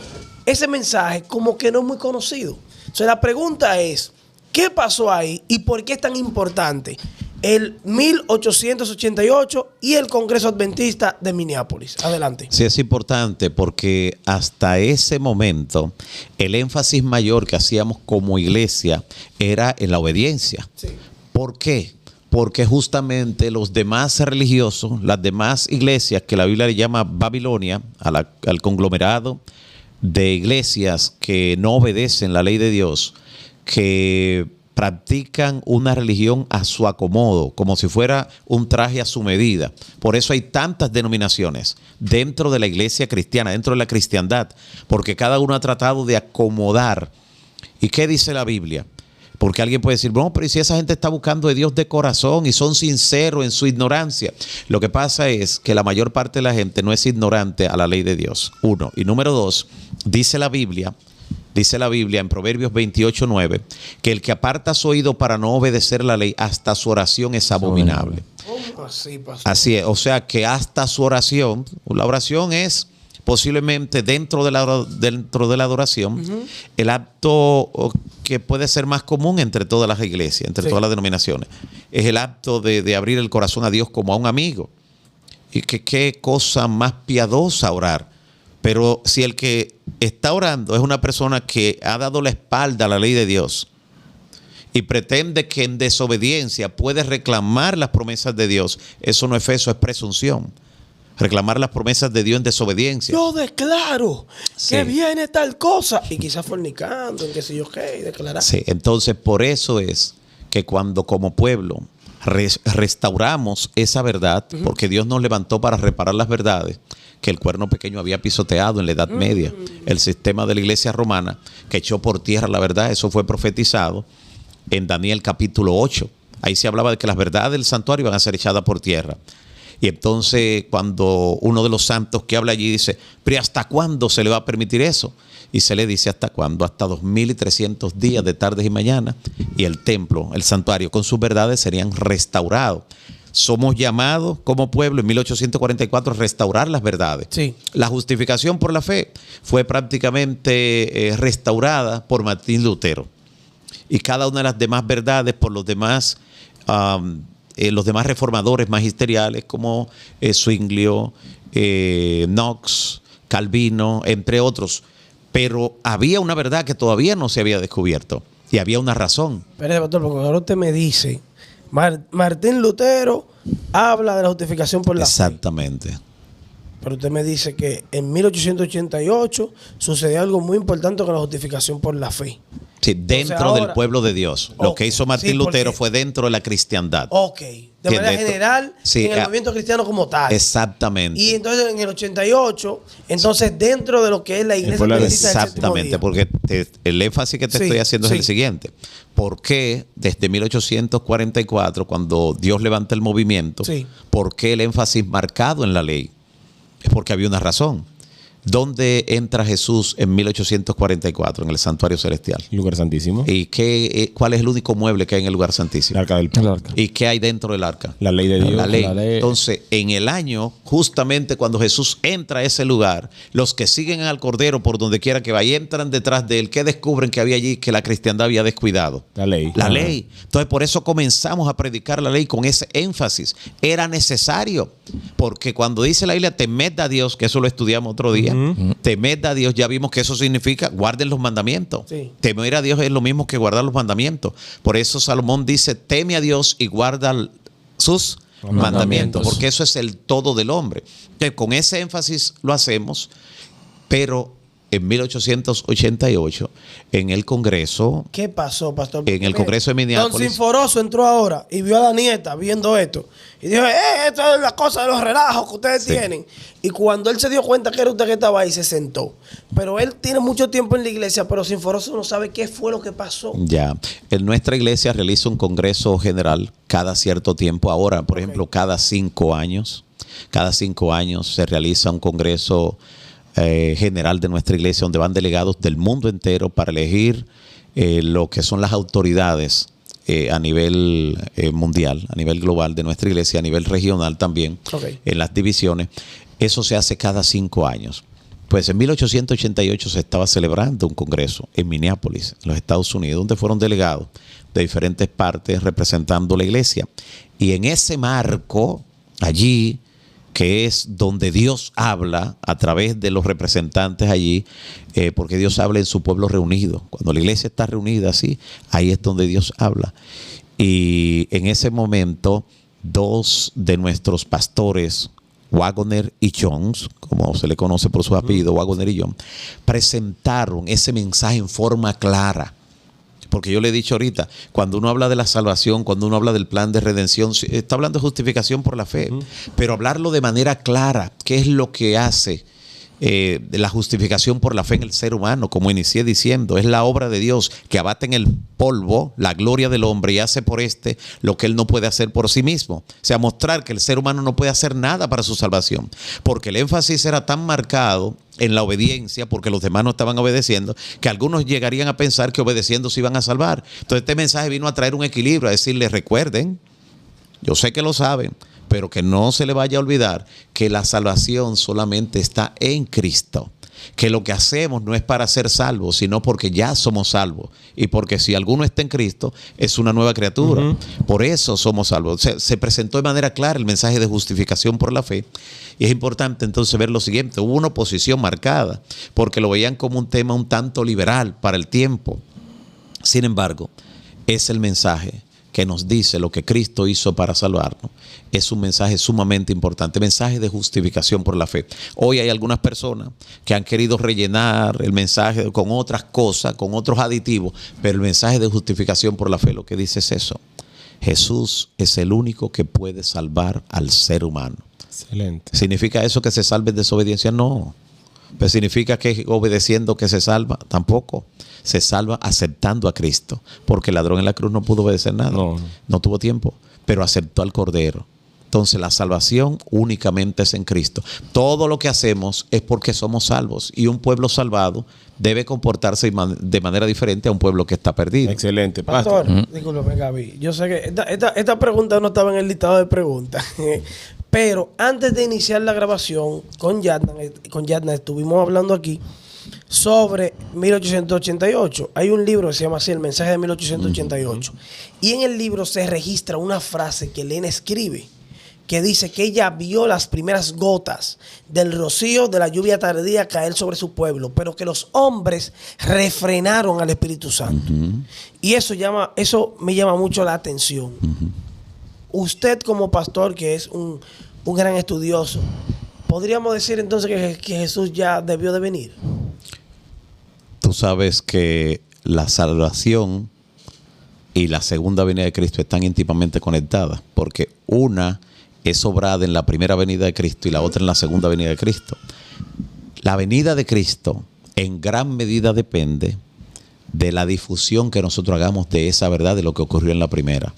D: ese mensaje como que no es muy conocido. O sea, la pregunta es, ¿qué pasó ahí y por qué es tan importante el 1888 y el Congreso Adventista de Minneapolis? Adelante.
E: Sí, es importante porque hasta ese momento el énfasis mayor que hacíamos como iglesia era en la obediencia.
D: Sí.
E: ¿Por qué? Porque justamente los demás religiosos, las demás iglesias que la Biblia le llama Babilonia, al conglomerado de iglesias que no obedecen la ley de Dios, que practican una religión a su acomodo, como si fuera un traje a su medida. Por eso hay tantas denominaciones dentro de la iglesia cristiana, dentro de la cristiandad, porque cada uno ha tratado de acomodar. ¿Y qué dice la Biblia? Porque alguien puede decir, no, pero ¿y si esa gente está buscando de Dios de corazón y son sinceros en su ignorancia? Lo que pasa es que la mayor parte de la gente no es ignorante a la ley de Dios, uno. Y número dos, dice la Biblia en Proverbios 28:9, que el que aparta su oído para no obedecer la ley, hasta su oración es abominable.
D: ¿Cómo así, pastor?
E: Así es, o sea que hasta su oración, la oración es posiblemente dentro de la adoración, el acto que puede ser más común entre todas las iglesias, entre todas las denominaciones, es el acto de abrir el corazón a Dios como a un amigo. Y que qué cosa más piadosa orar. Pero si el que está orando es una persona que ha dado la espalda a la ley de Dios y pretende que en desobediencia puede reclamar las promesas de Dios, eso no es fe, eso es presunción. Reclamar las promesas de Dios en desobediencia.
D: Yo declaro
E: Sí.
D: que viene tal cosa. Y quizás fornicando, en qué sé yo qué, y declarar.
E: Sí, entonces por eso es que cuando como pueblo restauramos esa verdad, porque Dios nos levantó para reparar las verdades que el cuerno pequeño había pisoteado en la Edad Media, el sistema de la iglesia romana que echó por tierra la verdad, eso fue profetizado en Daniel capítulo 8. Ahí se hablaba de que las verdades del santuario iban a ser echadas por tierra. Y entonces cuando uno de los santos que habla allí dice, pero ¿hasta cuándo se le va a permitir eso? Y se le dice, ¿hasta cuándo? Hasta 2300 días de tardes y mañanas, y el templo, el santuario con sus verdades serían restaurados. Somos llamados como pueblo en 1844 a restaurar las verdades.
D: Sí.
E: La justificación por la fe fue prácticamente restaurada por Martín Lutero. Y cada una de las demás verdades por los demás reformadores magisteriales como Zwinglio, Knox, Calvino, entre otros. Pero había una verdad que todavía no se había descubierto y había una razón.
D: Espérate, pastor, porque ahora usted me dice, Martín Lutero habla de la justificación por la fe.
E: Exactamente.
D: pero usted me dice que en 1888 sucedió algo muy importante con la justificación por la fe.
E: Sí, dentro
D: ahora-
E: del pueblo de Dios. Lo que hizo Martín
D: Sí,
E: Lutero
D: porque-
E: fue dentro de la cristiandad.
D: Ok. De manera
E: Esto-
D: general,
E: sí,
D: en el movimiento cristiano como tal.
E: Exactamente.
D: Y entonces en el 88, entonces dentro de lo que es la iglesia
B: pueblo de-
D: adventista del séptimo
E: Exactamente,
D: día.
E: porque el énfasis que te
D: Sí,
E: estoy haciendo es
D: sí.
E: el siguiente. ¿Por qué desde 1844, cuando Dios levanta el movimiento,
D: Sí.
E: por qué el énfasis marcado en la ley? Es porque había una razón. ¿Dónde entra Jesús en 1844? En el santuario celestial.
B: Lugar santísimo.
E: ¿Y cuál es el único mueble que hay en el lugar
B: El
E: santísimo?
B: arca del
A: El arca.
E: ¿Y qué hay dentro del arca?
B: La ley de Dios.
E: La ley.
A: La ley.
E: Entonces, en el año, justamente cuando Jesús entra a ese lugar, los que siguen al Cordero por donde quiera que vaya, entran detrás de él, que descubren que había allí que la cristiandad había descuidado.
B: La ley.
E: La
B: Ah.
E: ley. Entonces, por eso comenzamos a predicar la ley con ese énfasis. Era necesario. Porque cuando dice la Biblia, temed a Dios, que eso lo estudiamos otro día, temed a Dios, ya vimos que eso significa guarden los mandamientos.
D: Sí.
E: Temer a Dios es lo mismo que guardar los mandamientos. Por eso Salomón dice, teme a Dios y guarda sus mandamientos, porque eso es el todo del hombre. Entonces, con ese énfasis lo hacemos, pero en 1888, en el Congreso,
D: ¿Qué pasó, pastor?
E: En el
D: Porque
E: Congreso de Minneapolis.
D: Don Sinforoso entró ahora y vio a la nieta viendo esto. Y dijo, esto es la cosa de los relajos que ustedes
E: Sí.
D: tienen. Y cuando él se dio cuenta que era usted que estaba ahí, se sentó. Pero él tiene mucho tiempo en la iglesia, pero Sinforoso no sabe qué fue lo que pasó.
E: ya, en nuestra iglesia realiza un congreso general cada cierto tiempo. Ahora, por ejemplo, cada 5 años. Cada 5 años se realiza un congreso general de nuestra iglesia donde van delegados del mundo entero para elegir lo que son las autoridades a nivel mundial, a nivel global de nuestra iglesia, a nivel regional también,
D: Ok.
E: en las divisiones. Eso se hace cada 5 años. Pues en 1888 se estaba celebrando un congreso en Minneapolis, en los Estados Unidos, donde fueron delegados de diferentes partes representando la iglesia. Y en ese marco, allí, que es donde Dios habla a través de los representantes allí, porque Dios habla en su pueblo reunido. Cuando la iglesia está reunida así, ahí es donde Dios habla. Y en ese momento, 2 de nuestros pastores, Waggoner y Jones, como se le conoce por su apellido, Waggoner y Jones, presentaron ese mensaje en forma clara. Porque yo le he dicho ahorita, cuando uno habla de la salvación, cuando uno habla del plan de redención, está hablando de justificación por la fe, pero hablarlo de manera clara, ¿qué es lo que hace de la justificación por la fe en el ser humano? Como inicié diciendo, es la obra de Dios que abate en el polvo la gloria del hombre y hace por lo que él no puede hacer por sí mismo. O sea, mostrar que el ser humano no puede hacer nada para su salvación, porque el énfasis era tan marcado en la obediencia, porque los demás no estaban obedeciendo, que algunos llegarían a pensar que obedeciendo se iban a salvar. Entonces este mensaje vino a traer un equilibrio, a decirles, recuerden, yo sé que lo saben, pero que no se le vaya a olvidar que la salvación solamente está en Cristo. Que lo que hacemos no es para ser salvos, sino porque ya somos salvos. Y porque si alguno está en Cristo, es una nueva criatura. Por eso somos salvos. Se presentó de manera clara el mensaje de justificación por la fe. Y es importante entonces ver lo siguiente. Hubo una oposición marcada, porque lo veían como un tema un tanto liberal para el tiempo. Sin embargo, es el mensaje que nos dice lo que Cristo hizo para salvarnos. Es un mensaje sumamente importante, mensaje de justificación por la fe. Hoy hay algunas personas que han querido rellenar el mensaje con otras cosas, con otros aditivos, pero el mensaje de justificación por la fe lo que dice es eso. Jesús es el único que puede salvar al ser humano.
B: Excelente.
E: ¿Significa eso que se salve en desobediencia? No. ¿Pero significa que obedeciendo que se salva? Tampoco. Se salva aceptando a Cristo, porque el ladrón en la cruz no pudo obedecer nada. No tuvo tiempo, pero aceptó al Cordero. Entonces la salvación únicamente es en Cristo. Todo lo que hacemos es porque somos salvos, y un pueblo salvado debe comportarse de manera diferente a un pueblo que está perdido.
B: Excelente.
D: Pastor, discúlpeme, Gaby. Yo sé que esta pregunta no estaba en el listado de preguntas. Pero antes de iniciar la grabación con Yadna estuvimos hablando aquí sobre 1888. Hay un libro que se llama así, El mensaje de 1888. Y en el libro se registra una frase que Elena escribe, que dice que ella vio las primeras gotas del rocío de la lluvia tardía caer sobre su pueblo, pero que los hombres refrenaron al Espíritu Santo. Y eso me llama mucho la atención. Usted como pastor, que es un gran estudioso, ¿podríamos decir entonces que Jesús ya debió de venir?
E: Tú sabes que la salvación y la segunda venida de Cristo están íntimamente conectadas, porque una es obrada en la primera venida de Cristo y la otra en la segunda venida de Cristo. La venida de Cristo en gran medida depende de la difusión que nosotros hagamos de esa verdad, de lo que ocurrió en la primera.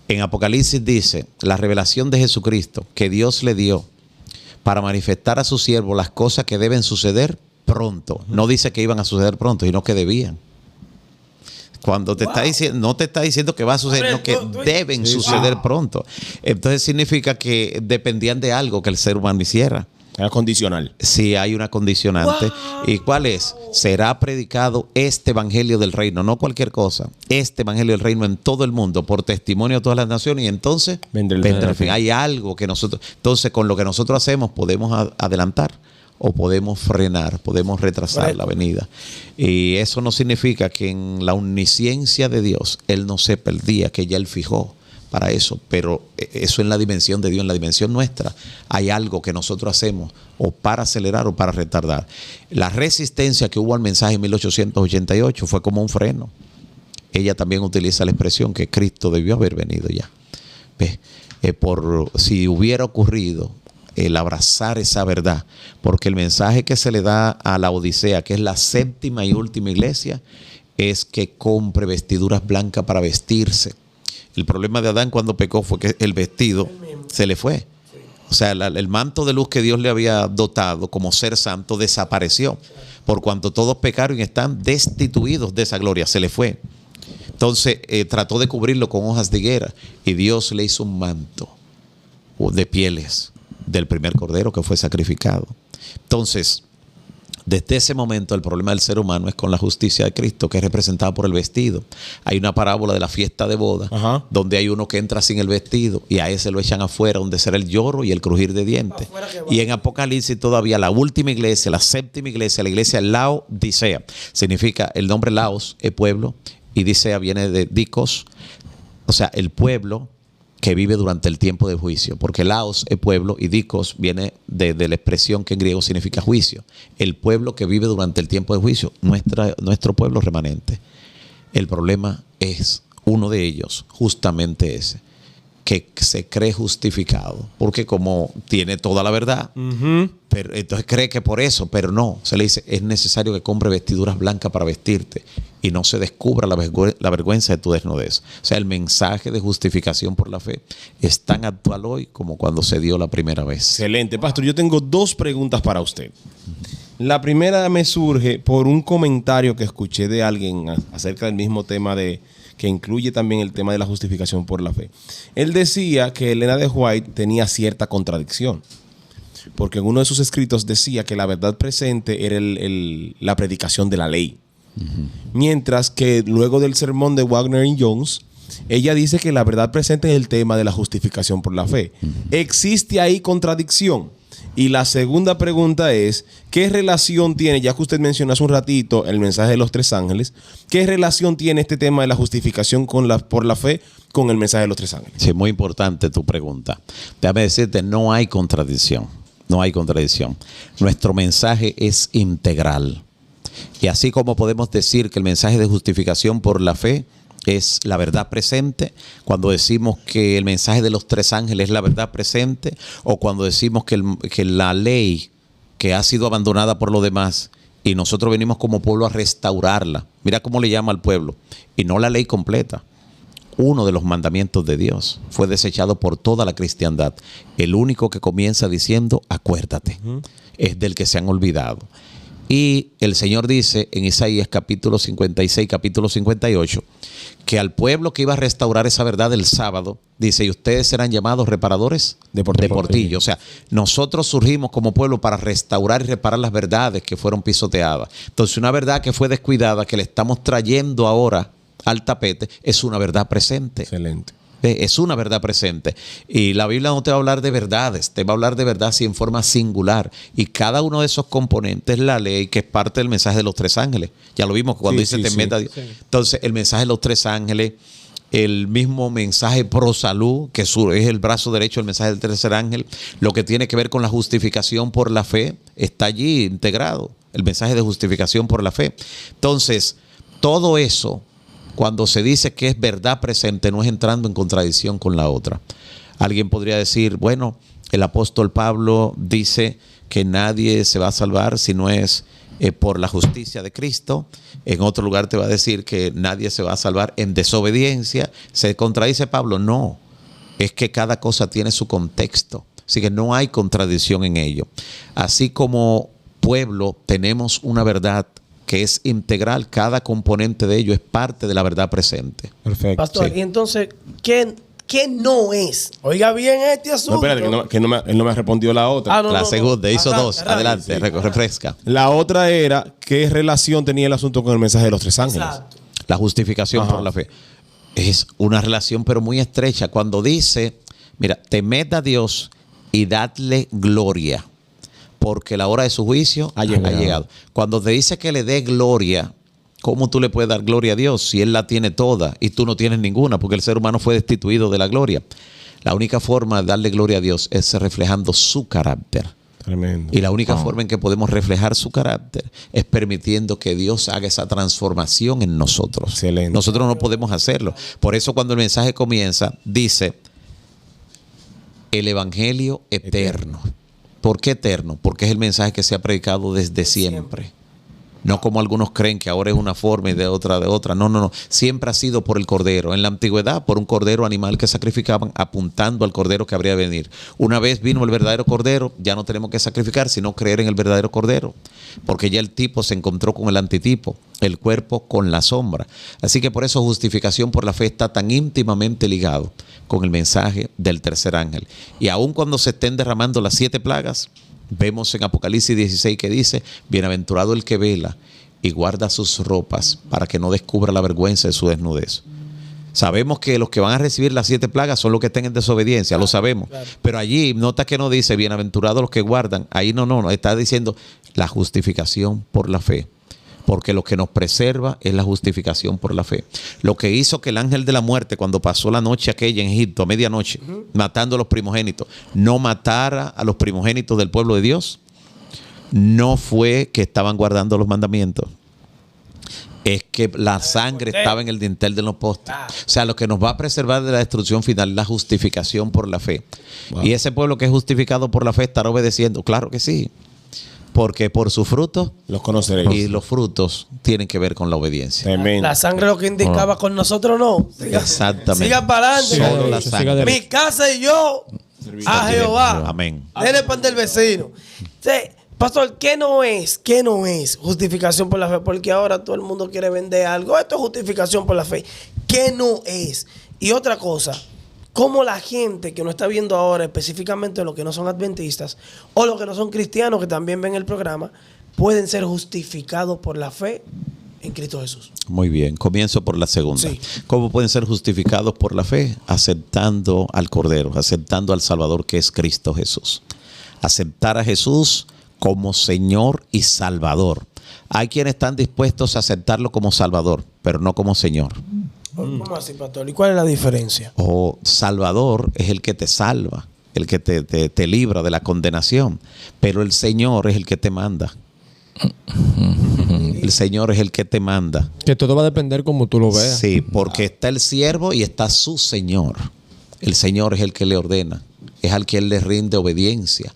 E: En Apocalipsis dice, la revelación de Jesucristo que Dios le dio para manifestar a su siervo las cosas que deben suceder pronto. No dice que iban a suceder pronto, sino que debían. Cuando te está diciendo, no te está diciendo que va a suceder, sino que deben suceder pronto. Entonces significa que dependían de algo que el ser humano hiciera.
B: Era condicional.
E: Sí, hay una condicionante. ¿Y cuál es? Será predicado este evangelio del reino, no cualquier cosa. Este evangelio del reino en todo el mundo, por testimonio de todas las naciones, y entonces vendrá el fin. Hay algo que nosotros, entonces con lo que nosotros hacemos podemos adelantar o podemos frenar, podemos retrasar la venida. Y eso no significa que en la omnisciencia de Dios Él no sepa el día que ya Él fijó para eso, pero eso en la dimensión de Dios. En la dimensión nuestra hay algo que nosotros hacemos o para acelerar o para retardar. La resistencia que hubo al mensaje en 1888 fue como un freno. Ella también utiliza la expresión que Cristo debió haber venido ya. ¿Ves? Si hubiera ocurrido el abrazar esa verdad, porque el mensaje que se le da a la Odisea, que es la séptima y última iglesia, es que compre vestiduras blancas para vestirse. El problema de Adán cuando pecó fue que el vestido se le fue. O sea, el manto de luz que Dios le había dotado como ser santo desapareció. Por cuanto todos pecaron y están destituidos de esa gloria, se le fue. Entonces trató de cubrirlo con hojas de higuera y Dios le hizo un manto de pieles del primer cordero que fue sacrificado. Entonces, desde ese momento el problema del ser humano es con la justicia de Cristo, que es representada por el vestido. Hay una parábola de la fiesta de boda, donde hay uno que entra sin el vestido y a ese lo echan afuera, donde será el lloro y el crujir de dientes. Y en Apocalipsis todavía la última iglesia, la séptima iglesia, la iglesia Laodicea, significa el nombre Laos es pueblo y Dicea viene de Dicos, o sea, el pueblo que vive durante el tiempo de juicio, porque Laos es pueblo y Dicos viene de la expresión que en griego significa juicio. El pueblo que vive durante el tiempo de juicio, nuestro pueblo remanente. El problema es uno de ellos, justamente ese, que se cree justificado, porque como tiene toda la verdad, pero entonces cree que por eso, pero no, se le dice, es necesario que compre vestiduras blancas para vestirte y no se descubra la vergüenza de tu desnudez. O sea, el mensaje de justificación por la fe es tan actual hoy como cuando se dio la primera vez.
B: Excelente, pastor. Yo tengo dos preguntas para usted. La primera me surge por un comentario que escuché de alguien acerca del mismo tema que incluye también el tema de la justificación por la fe. Él decía que Elena de White tenía cierta contradicción, porque en uno de sus escritos decía que la verdad presente era la predicación de la ley. Mientras que luego del sermón de Wagner y Jones, ella dice que la verdad presente es el tema de la justificación por la fe. ¿Existe ahí contradicción? Y la segunda pregunta es, ¿qué relación tiene, ya que usted mencionó hace un ratito el mensaje de los tres ángeles, qué relación tiene este tema de la justificación por la fe con el mensaje de los tres ángeles?
E: Sí, muy importante tu pregunta. Déjame decirte, no hay contradicción. No hay contradicción. Nuestro mensaje es integral. Y así como podemos decir que el mensaje de justificación por la fe es la verdad presente, cuando decimos que el mensaje de los tres ángeles es la verdad presente, o cuando decimos que la ley que ha sido abandonada por los demás y nosotros venimos como pueblo a restaurarla. Mira cómo le llama al pueblo, y no la ley completa. Uno de los mandamientos de Dios fue desechado por toda la cristiandad. El único que comienza diciendo, acuérdate, es del que se han olvidado. Y el Señor dice en Isaías capítulo 56, capítulo 58, que al pueblo que iba a restaurar esa verdad el sábado, dice, y ustedes serán llamados reparadores de portillo. O sea, nosotros surgimos como pueblo para restaurar y reparar las verdades que fueron pisoteadas. Entonces, una verdad que fue descuidada, que le estamos trayendo ahora al tapete, es una verdad presente.
B: Excelente.
E: Es una verdad presente. Y la Biblia no te va a hablar de verdades, te va a hablar de verdad así en forma singular. Y cada uno de esos componentes, la ley, que es parte del mensaje de los tres ángeles. Ya lo vimos cuando dice te meta Dios. Entonces, el mensaje de los tres ángeles, el mismo mensaje pro salud, que es el brazo derecho del mensaje del tercer ángel, lo que tiene que ver con la justificación por la fe, está allí integrado, el mensaje de justificación por la fe. Entonces, todo eso, cuando se dice que es verdad presente, no es entrando en contradicción con la otra. Alguien podría decir, bueno, el apóstol Pablo dice que nadie se va a salvar si no es por la justicia de Cristo. En otro lugar te va a decir que nadie se va a salvar en desobediencia. ¿Se contradice Pablo? No. Es que cada cosa tiene su contexto. Así que no hay contradicción en ello. Así como pueblo tenemos una verdad que es integral, cada componente de ello es parte de la verdad presente.
B: Perfecto.
D: Pastor,
B: Sí.
D: y entonces, ¿qué no es? Oiga bien este
B: No,
D: asunto.
B: espérate, él no me respondió la otra.
D: Ah, no,
E: La
D: no,
E: segunda,
D: no.
E: hizo
D: Arranca,
E: dos.
D: arranca.
E: Adelante, refresca.
B: La otra era, ¿qué relación tenía el asunto con el mensaje de los tres ángeles?
D: Exacto.
E: La justificación
B: Ajá.
E: por la fe. Es una relación pero muy estrecha. Cuando dice, mira, temed a Dios y dadle gloria, porque la hora de su juicio ha llegado. Cuando te dice que le dé gloria, ¿cómo tú le puedes dar gloria a Dios si Él la tiene toda y tú no tienes ninguna? Porque el ser humano fue destituido de la gloria. La única forma de darle gloria a Dios es reflejando su carácter.
B: Tremendo.
E: Y la única forma en que podemos reflejar su carácter es permitiendo que Dios haga esa transformación en nosotros.
B: Excelente.
E: Nosotros no podemos hacerlo. Por eso cuando el mensaje comienza, dice el evangelio eterno. ¿Por qué eterno? Porque es el mensaje que se ha predicado desde siempre. No como algunos creen que ahora es una forma y de otra. No. Siempre ha sido por el cordero. En la antigüedad, por un cordero animal que sacrificaban, apuntando al cordero que habría de venir. Una vez vino el verdadero cordero, ya no tenemos que sacrificar, sino creer en el verdadero cordero. Porque ya el tipo se encontró con el antitipo, el cuerpo con la sombra. Así que por eso justificación por la fe está tan íntimamente ligado con el mensaje del tercer ángel. Y aun cuando se estén derramando las 7 plagas, vemos en Apocalipsis 16 que dice, bienaventurado el que vela y guarda sus ropas para que no descubra la vergüenza de su desnudez. Sabemos que los que van a recibir las 7 plagas son los que estén en desobediencia, lo sabemos. Claro. Pero allí, nota que no dice bienaventurados los que guardan. Ahí no, está diciendo la justificación por la fe. Porque lo que nos preserva es la justificación por la fe. Lo que hizo que el ángel de la muerte, cuando pasó la noche aquella en Egipto, a medianoche, matando a los primogénitos, no matara a los primogénitos del pueblo de Dios, no fue que estaban guardando los mandamientos. Es que la sangre estaba en el dintel de los postes. O sea, lo que nos va a preservar de la destrucción final es la justificación por la fe. Wow. Y ese pueblo que es justificado por la fe estará obedeciendo. Claro que sí. Porque por sus frutos
B: los conoceréis.
E: Y los frutos tienen que ver con la obediencia.
B: Tremendo.
D: La sangre lo que indicaba con nosotros no.
E: Exactamente.
D: Siga para adelante.
E: Solo la sangre.
D: Mi casa y yo a Jehová.
E: Amén.
D: Dele pan del vecino. Pastor, ¿qué no es? ¿Qué no es justificación por la fe? Porque ahora todo el mundo quiere vender algo. Esto es justificación por la fe. ¿Qué no es? Y otra cosa, cómo la gente que nos está viendo ahora, específicamente los que no son adventistas o los que no son cristianos que también ven el programa, pueden ser justificados por la fe en Cristo Jesús.
E: Muy bien, comienzo por la segunda.
D: Sí.
E: ¿Cómo pueden ser justificados por la fe? Aceptando al Cordero, aceptando al Salvador que es Cristo Jesús. Aceptar a Jesús como Señor y Salvador. Hay quienes están dispuestos a aceptarlo como Salvador, pero no como Señor.
D: ¿Cómo así, pastor? ¿Y cuál es la diferencia?
E: O Salvador es el que te salva, el que te libra de la condenación, pero el Señor es el que te manda. El Señor es el que te manda.
C: Que todo va a depender como tú lo veas.
E: Sí, porque está el siervo y está su Señor. El Señor es el que le ordena, es al que Él le rinde obediencia.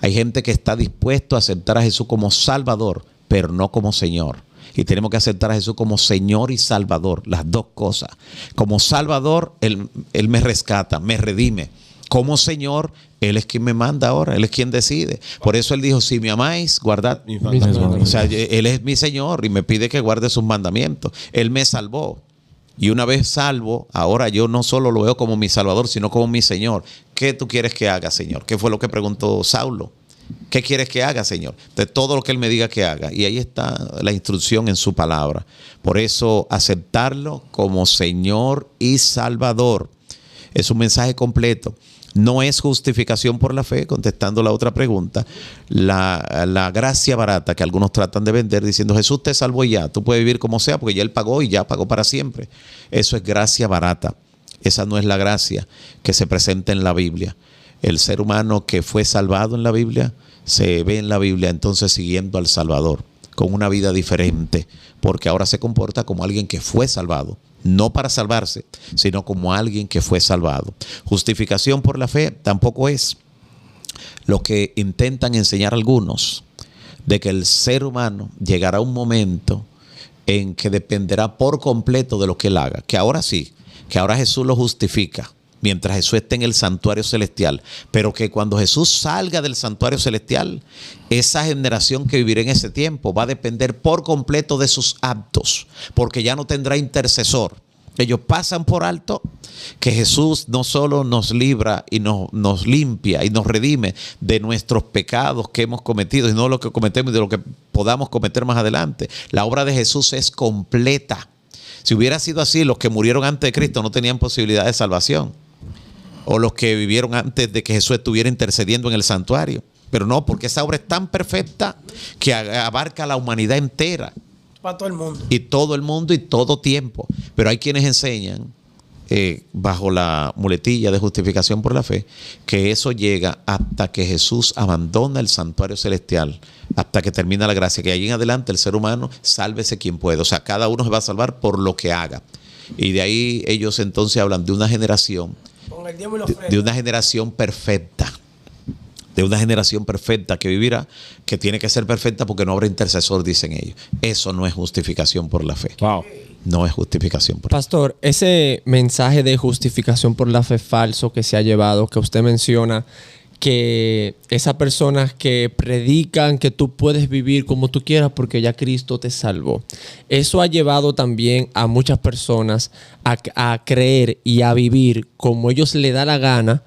E: Hay gente que está dispuesto a aceptar a Jesús como Salvador, pero no como Señor. Y tenemos que aceptar a Jesús como Señor y Salvador, las dos cosas. Como Salvador, Él me rescata, me redime. Como Señor, Él es quien me manda ahora, Él es quien decide. Por eso Él dijo, si me amáis, guardad mis mandamientos. O sea, Él es mi Señor y me pide que guarde sus mandamientos. Él me salvó. Y una vez salvo, ahora yo no solo lo veo como mi Salvador, sino como mi Señor. ¿Qué tú quieres que haga, Señor? ¿Qué fue lo que preguntó Saulo? ¿Qué quieres que haga, Señor? De todo lo que Él me diga que haga. Y ahí está la instrucción en su palabra. Por eso, aceptarlo como Señor y Salvador. Es un mensaje completo. No es justificación por la fe, contestando la otra pregunta. La gracia barata que algunos tratan de vender diciendo Jesús te salvó y ya, tú puedes vivir como sea porque ya Él pagó y ya pagó para siempre. Eso es gracia barata. Esa no es la gracia que se presenta en la Biblia. El ser humano que fue salvado en la Biblia se ve en la Biblia entonces siguiendo al Salvador con una vida diferente, porque ahora se comporta como alguien que fue salvado. No para salvarse, sino como alguien que fue salvado. Justificación por la fe tampoco es lo que intentan enseñar algunos, de que el ser humano llegará a un momento en que dependerá por completo de lo que él haga. Que ahora sí, que ahora Jesús lo justifica mientras Jesús esté en el santuario celestial, pero que cuando Jesús salga del santuario celestial, esa generación que vivirá en ese tiempo va a depender por completo de sus actos, porque ya no tendrá intercesor. Ellos pasan por alto que Jesús no solo nos libra y nos limpia y nos redime de nuestros pecados que hemos cometido, sino de lo que cometemos y de lo que podamos cometer más adelante. La obra de Jesús es completa. Si hubiera sido así, los que murieron antes de Cristo no tenían posibilidad de salvación. O los que vivieron antes de que Jesús estuviera intercediendo en el santuario. Pero no, porque esa obra es tan perfecta que abarca a la humanidad entera.
D: Para todo el mundo.
E: Y todo el mundo y todo tiempo. Pero hay quienes enseñan, bajo la muletilla de justificación por la fe, que eso llega hasta que Jesús abandona el santuario celestial, hasta que termina la gracia, que allí en adelante el ser humano, sálvese quien pueda. O sea, cada uno se va a salvar por lo que haga. Y de ahí ellos entonces hablan de una generación, de una generación perfecta. De una generación perfecta que vivirá, que tiene que ser perfecta porque no habrá intercesor, dicen ellos. Eso no es justificación por la fe.
B: Wow.
E: No es justificación por la fe.
C: Pastor, ese mensaje de justificación por la fe falso que se ha llevado, que usted menciona, que esas personas que predican que tú puedes vivir como tú quieras porque ya Cristo te salvó. Eso ha llevado también a muchas personas a creer y a vivir como ellos les da la gana.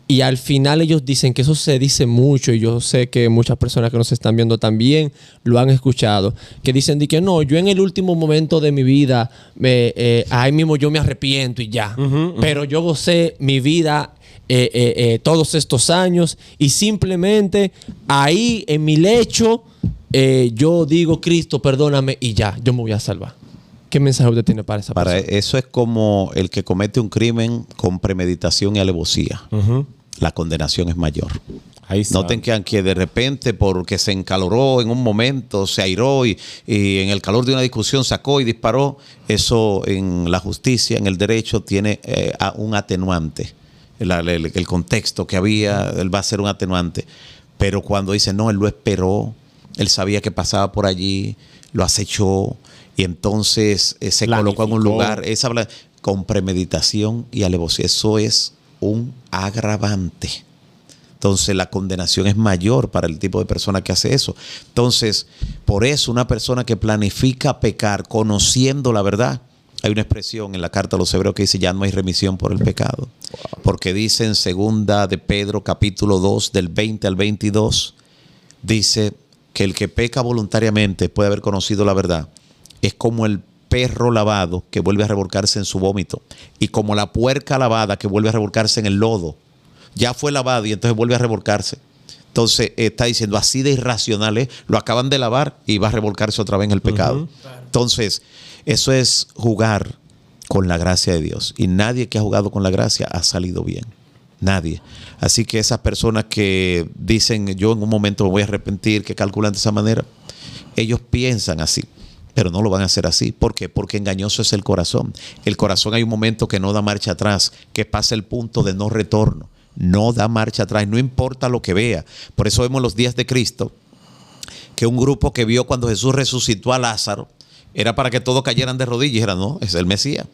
C: Y al final ellos dicen que eso se dice mucho, y yo sé que muchas personas que nos están viendo también lo han escuchado, que dicen de que no, yo en el último momento de mi vida, ahí mismo yo me arrepiento y ya. Pero yo gocé mi vida todos estos años y simplemente ahí en mi lecho yo digo, Cristo, perdóname y ya, yo me voy a salvar. ¿Qué mensaje usted tiene para esa persona?
E: Eso es como el que comete un crimen con premeditación y alevosía. La condenación es mayor. Noten que de repente, porque se encaloró en un momento, se airó y en el calor de una discusión sacó y disparó, eso en la justicia, en el derecho, tiene un atenuante. El contexto que había, él va a ser un atenuante. Pero cuando dice, no, él lo esperó, él sabía que pasaba por allí, lo acechó, y entonces se colocó en un lugar, esa habla con premeditación y alevosía. Eso es un agravante. Entonces la condenación es mayor para el tipo de persona que hace eso. Entonces, por eso una persona que planifica pecar conociendo la verdad, hay una expresión en la carta a los Hebreos que dice ya no hay remisión por el pecado. Porque dice en segunda de Pedro capítulo 2 del 20 al 22, dice que el que peca voluntariamente puede haber conocido la verdad. Es como el perro lavado que vuelve a revolcarse en su vómito, y como la puerca lavada que vuelve a revolcarse en el lodo. Ya fue lavado y entonces vuelve a revolcarse. Entonces está diciendo, así de irracional es, lo acaban de lavar y va a revolcarse otra vez en el pecado. Entonces eso es jugar con la gracia de Dios, y nadie que ha jugado con la gracia ha salido bien. Nadie. Así que esas personas que dicen, yo en un momento me voy a arrepentir, que calculan de esa manera, ellos piensan así. Pero no lo van a hacer así. ¿Por qué? Porque engañoso es el corazón. El corazón hay un momento que no da marcha atrás, que pasa el punto de no retorno. No da marcha atrás, no importa lo que vea. Por eso vemos los días de Cristo, que un grupo que vio cuando Jesús resucitó a Lázaro, era para que todos cayeran de rodillas y dijeran, no, es el Mesías.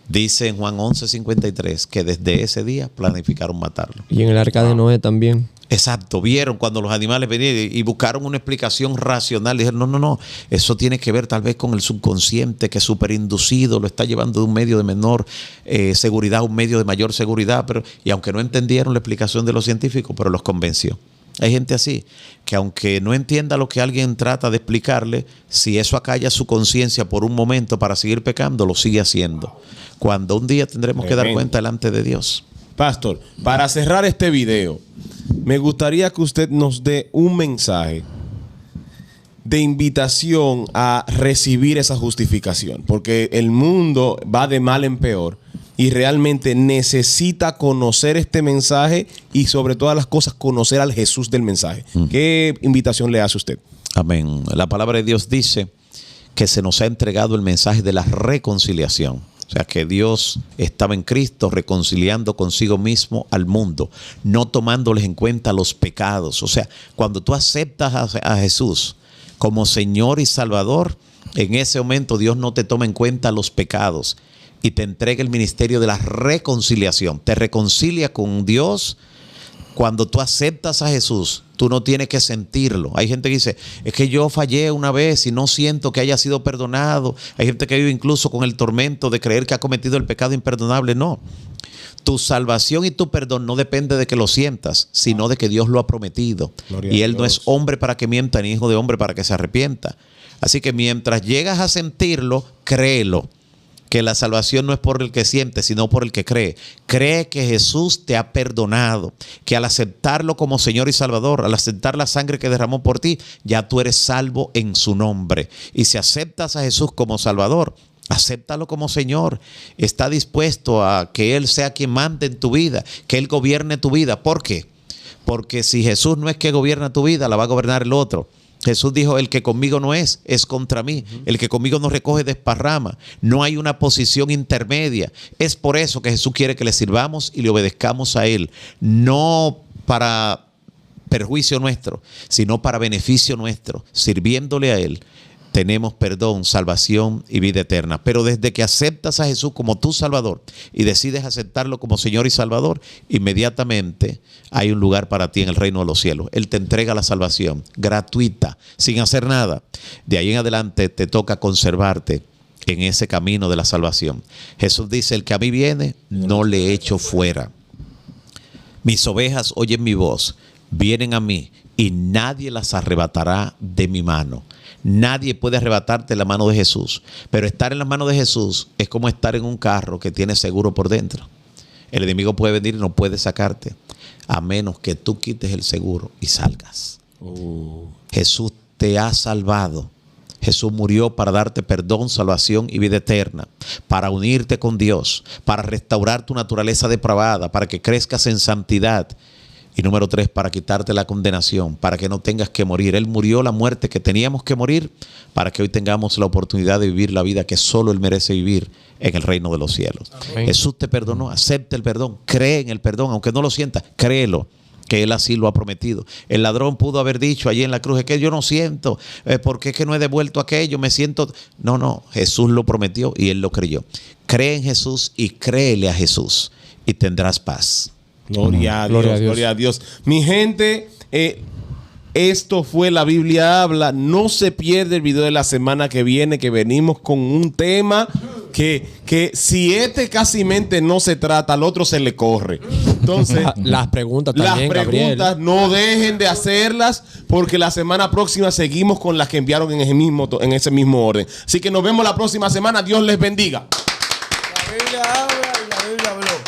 E: Dice en Juan 11:53 que desde ese día planificaron matarlo.
C: Y en el arca de Noé también.
E: Exacto, vieron cuando los animales venían y buscaron una explicación racional. Dijeron, no, eso tiene que ver tal vez con el subconsciente que superinducido lo está llevando de un medio de menor seguridad a un medio de mayor seguridad. Y aunque no entendieron la explicación de los científicos, pero los convenció. Hay gente así, que aunque no entienda lo que alguien trata de explicarle, si eso acalla su conciencia por un momento para seguir pecando, lo sigue haciendo. Cuando un día tendremos que dar cuenta delante de Dios.
B: Pastor, para cerrar este video, me gustaría que usted nos dé un mensaje de invitación a recibir esa justificación, porque el mundo va de mal en peor y realmente necesita conocer este mensaje y sobre todas las cosas conocer al Jesús del mensaje. ¿Qué invitación le hace usted?
E: Amén. La palabra de Dios dice que se nos ha entregado el mensaje de la reconciliación. O sea, que Dios estaba en Cristo reconciliando consigo mismo al mundo, no tomándoles en cuenta los pecados. O sea, cuando tú aceptas a Jesús como Señor y Salvador, en ese momento Dios no te toma en cuenta los pecados y te entrega el ministerio de la reconciliación. Te reconcilia con Dios. Cuando tú aceptas a Jesús, tú no tienes que sentirlo. Hay gente que dice, es que yo fallé una vez y no siento que haya sido perdonado. Hay gente que vive incluso con el tormento de creer que ha cometido el pecado imperdonable. No. Tu salvación y tu perdón no depende de que lo sientas, sino de que Dios lo ha prometido.
B: Gloria
E: Y
B: a
E: Él no
B: Dios.
E: es hombre para que mienta, ni hijo de hombre para que se arrepienta. Así que mientras llegas a sentirlo, créelo. Que la salvación no es por el que siente, sino por el que cree. Cree que Jesús te ha perdonado, que al aceptarlo como Señor y Salvador, al aceptar la sangre que derramó por ti, ya tú eres salvo en su nombre. Y si aceptas a Jesús como Salvador, acéptalo como Señor. Está dispuesto a que Él sea quien mande en tu vida, que Él gobierne tu vida. ¿Por qué? Porque si Jesús no es que gobierna tu vida, la va a gobernar el otro. Jesús dijo, el que conmigo no es contra mí. El que conmigo no recoge, desparrama. No hay una posición intermedia. Es por eso que Jesús quiere que le sirvamos y le obedezcamos a Él. No para perjuicio nuestro, sino para beneficio nuestro. Sirviéndole a Él, tenemos perdón, salvación y vida eterna. Pero desde que aceptas a Jesús como tu Salvador y decides aceptarlo como Señor y Salvador, inmediatamente hay un lugar para ti en el reino de los cielos. Él te entrega la salvación gratuita, sin hacer nada. De ahí en adelante te toca conservarte en ese camino de la salvación. Jesús dice, el que a mí viene, no le echo fuera. Mis ovejas oyen mi voz, vienen a mí y nadie las arrebatará de mi mano. Nadie puede arrebatarte la mano de Jesús. Pero estar en la mano de Jesús es como estar en un carro que tiene seguro por dentro. El enemigo puede venir y no puede sacarte, a menos que tú quites el seguro y salgas. Jesús te ha salvado. Jesús murió para darte perdón, salvación y vida eterna, para unirte con Dios, para restaurar tu naturaleza depravada, para que crezcas en santidad. Y número 3, para quitarte la condenación, para que no tengas que morir. Él murió la muerte que teníamos que morir, para que hoy tengamos la oportunidad de vivir la vida que solo Él merece vivir en el reino de los cielos. Amén. Jesús te perdonó, acepta el perdón, cree en el perdón, aunque no lo sientas, créelo, que Él así lo ha prometido. El ladrón pudo haber dicho allí en la cruz, es que yo no siento, porque es que no he devuelto aquello, me siento... No, Jesús lo prometió y Él lo creyó. Cree en Jesús y créele a Jesús y tendrás paz.
B: Gloria a Dios, gloria a Dios. Mi gente, esto fue La Biblia Habla. No se pierde el video de la semana que viene, que venimos con un tema que si casi mente no se trata, al otro se le corre. Entonces,
C: las preguntas también,
B: las preguntas
C: Gabriel,
B: no dejen de hacerlas, porque la semana próxima seguimos con las que enviaron en ese mismo orden. Así que nos vemos la próxima semana. Dios les bendiga.
D: La Biblia habla y la Biblia habló.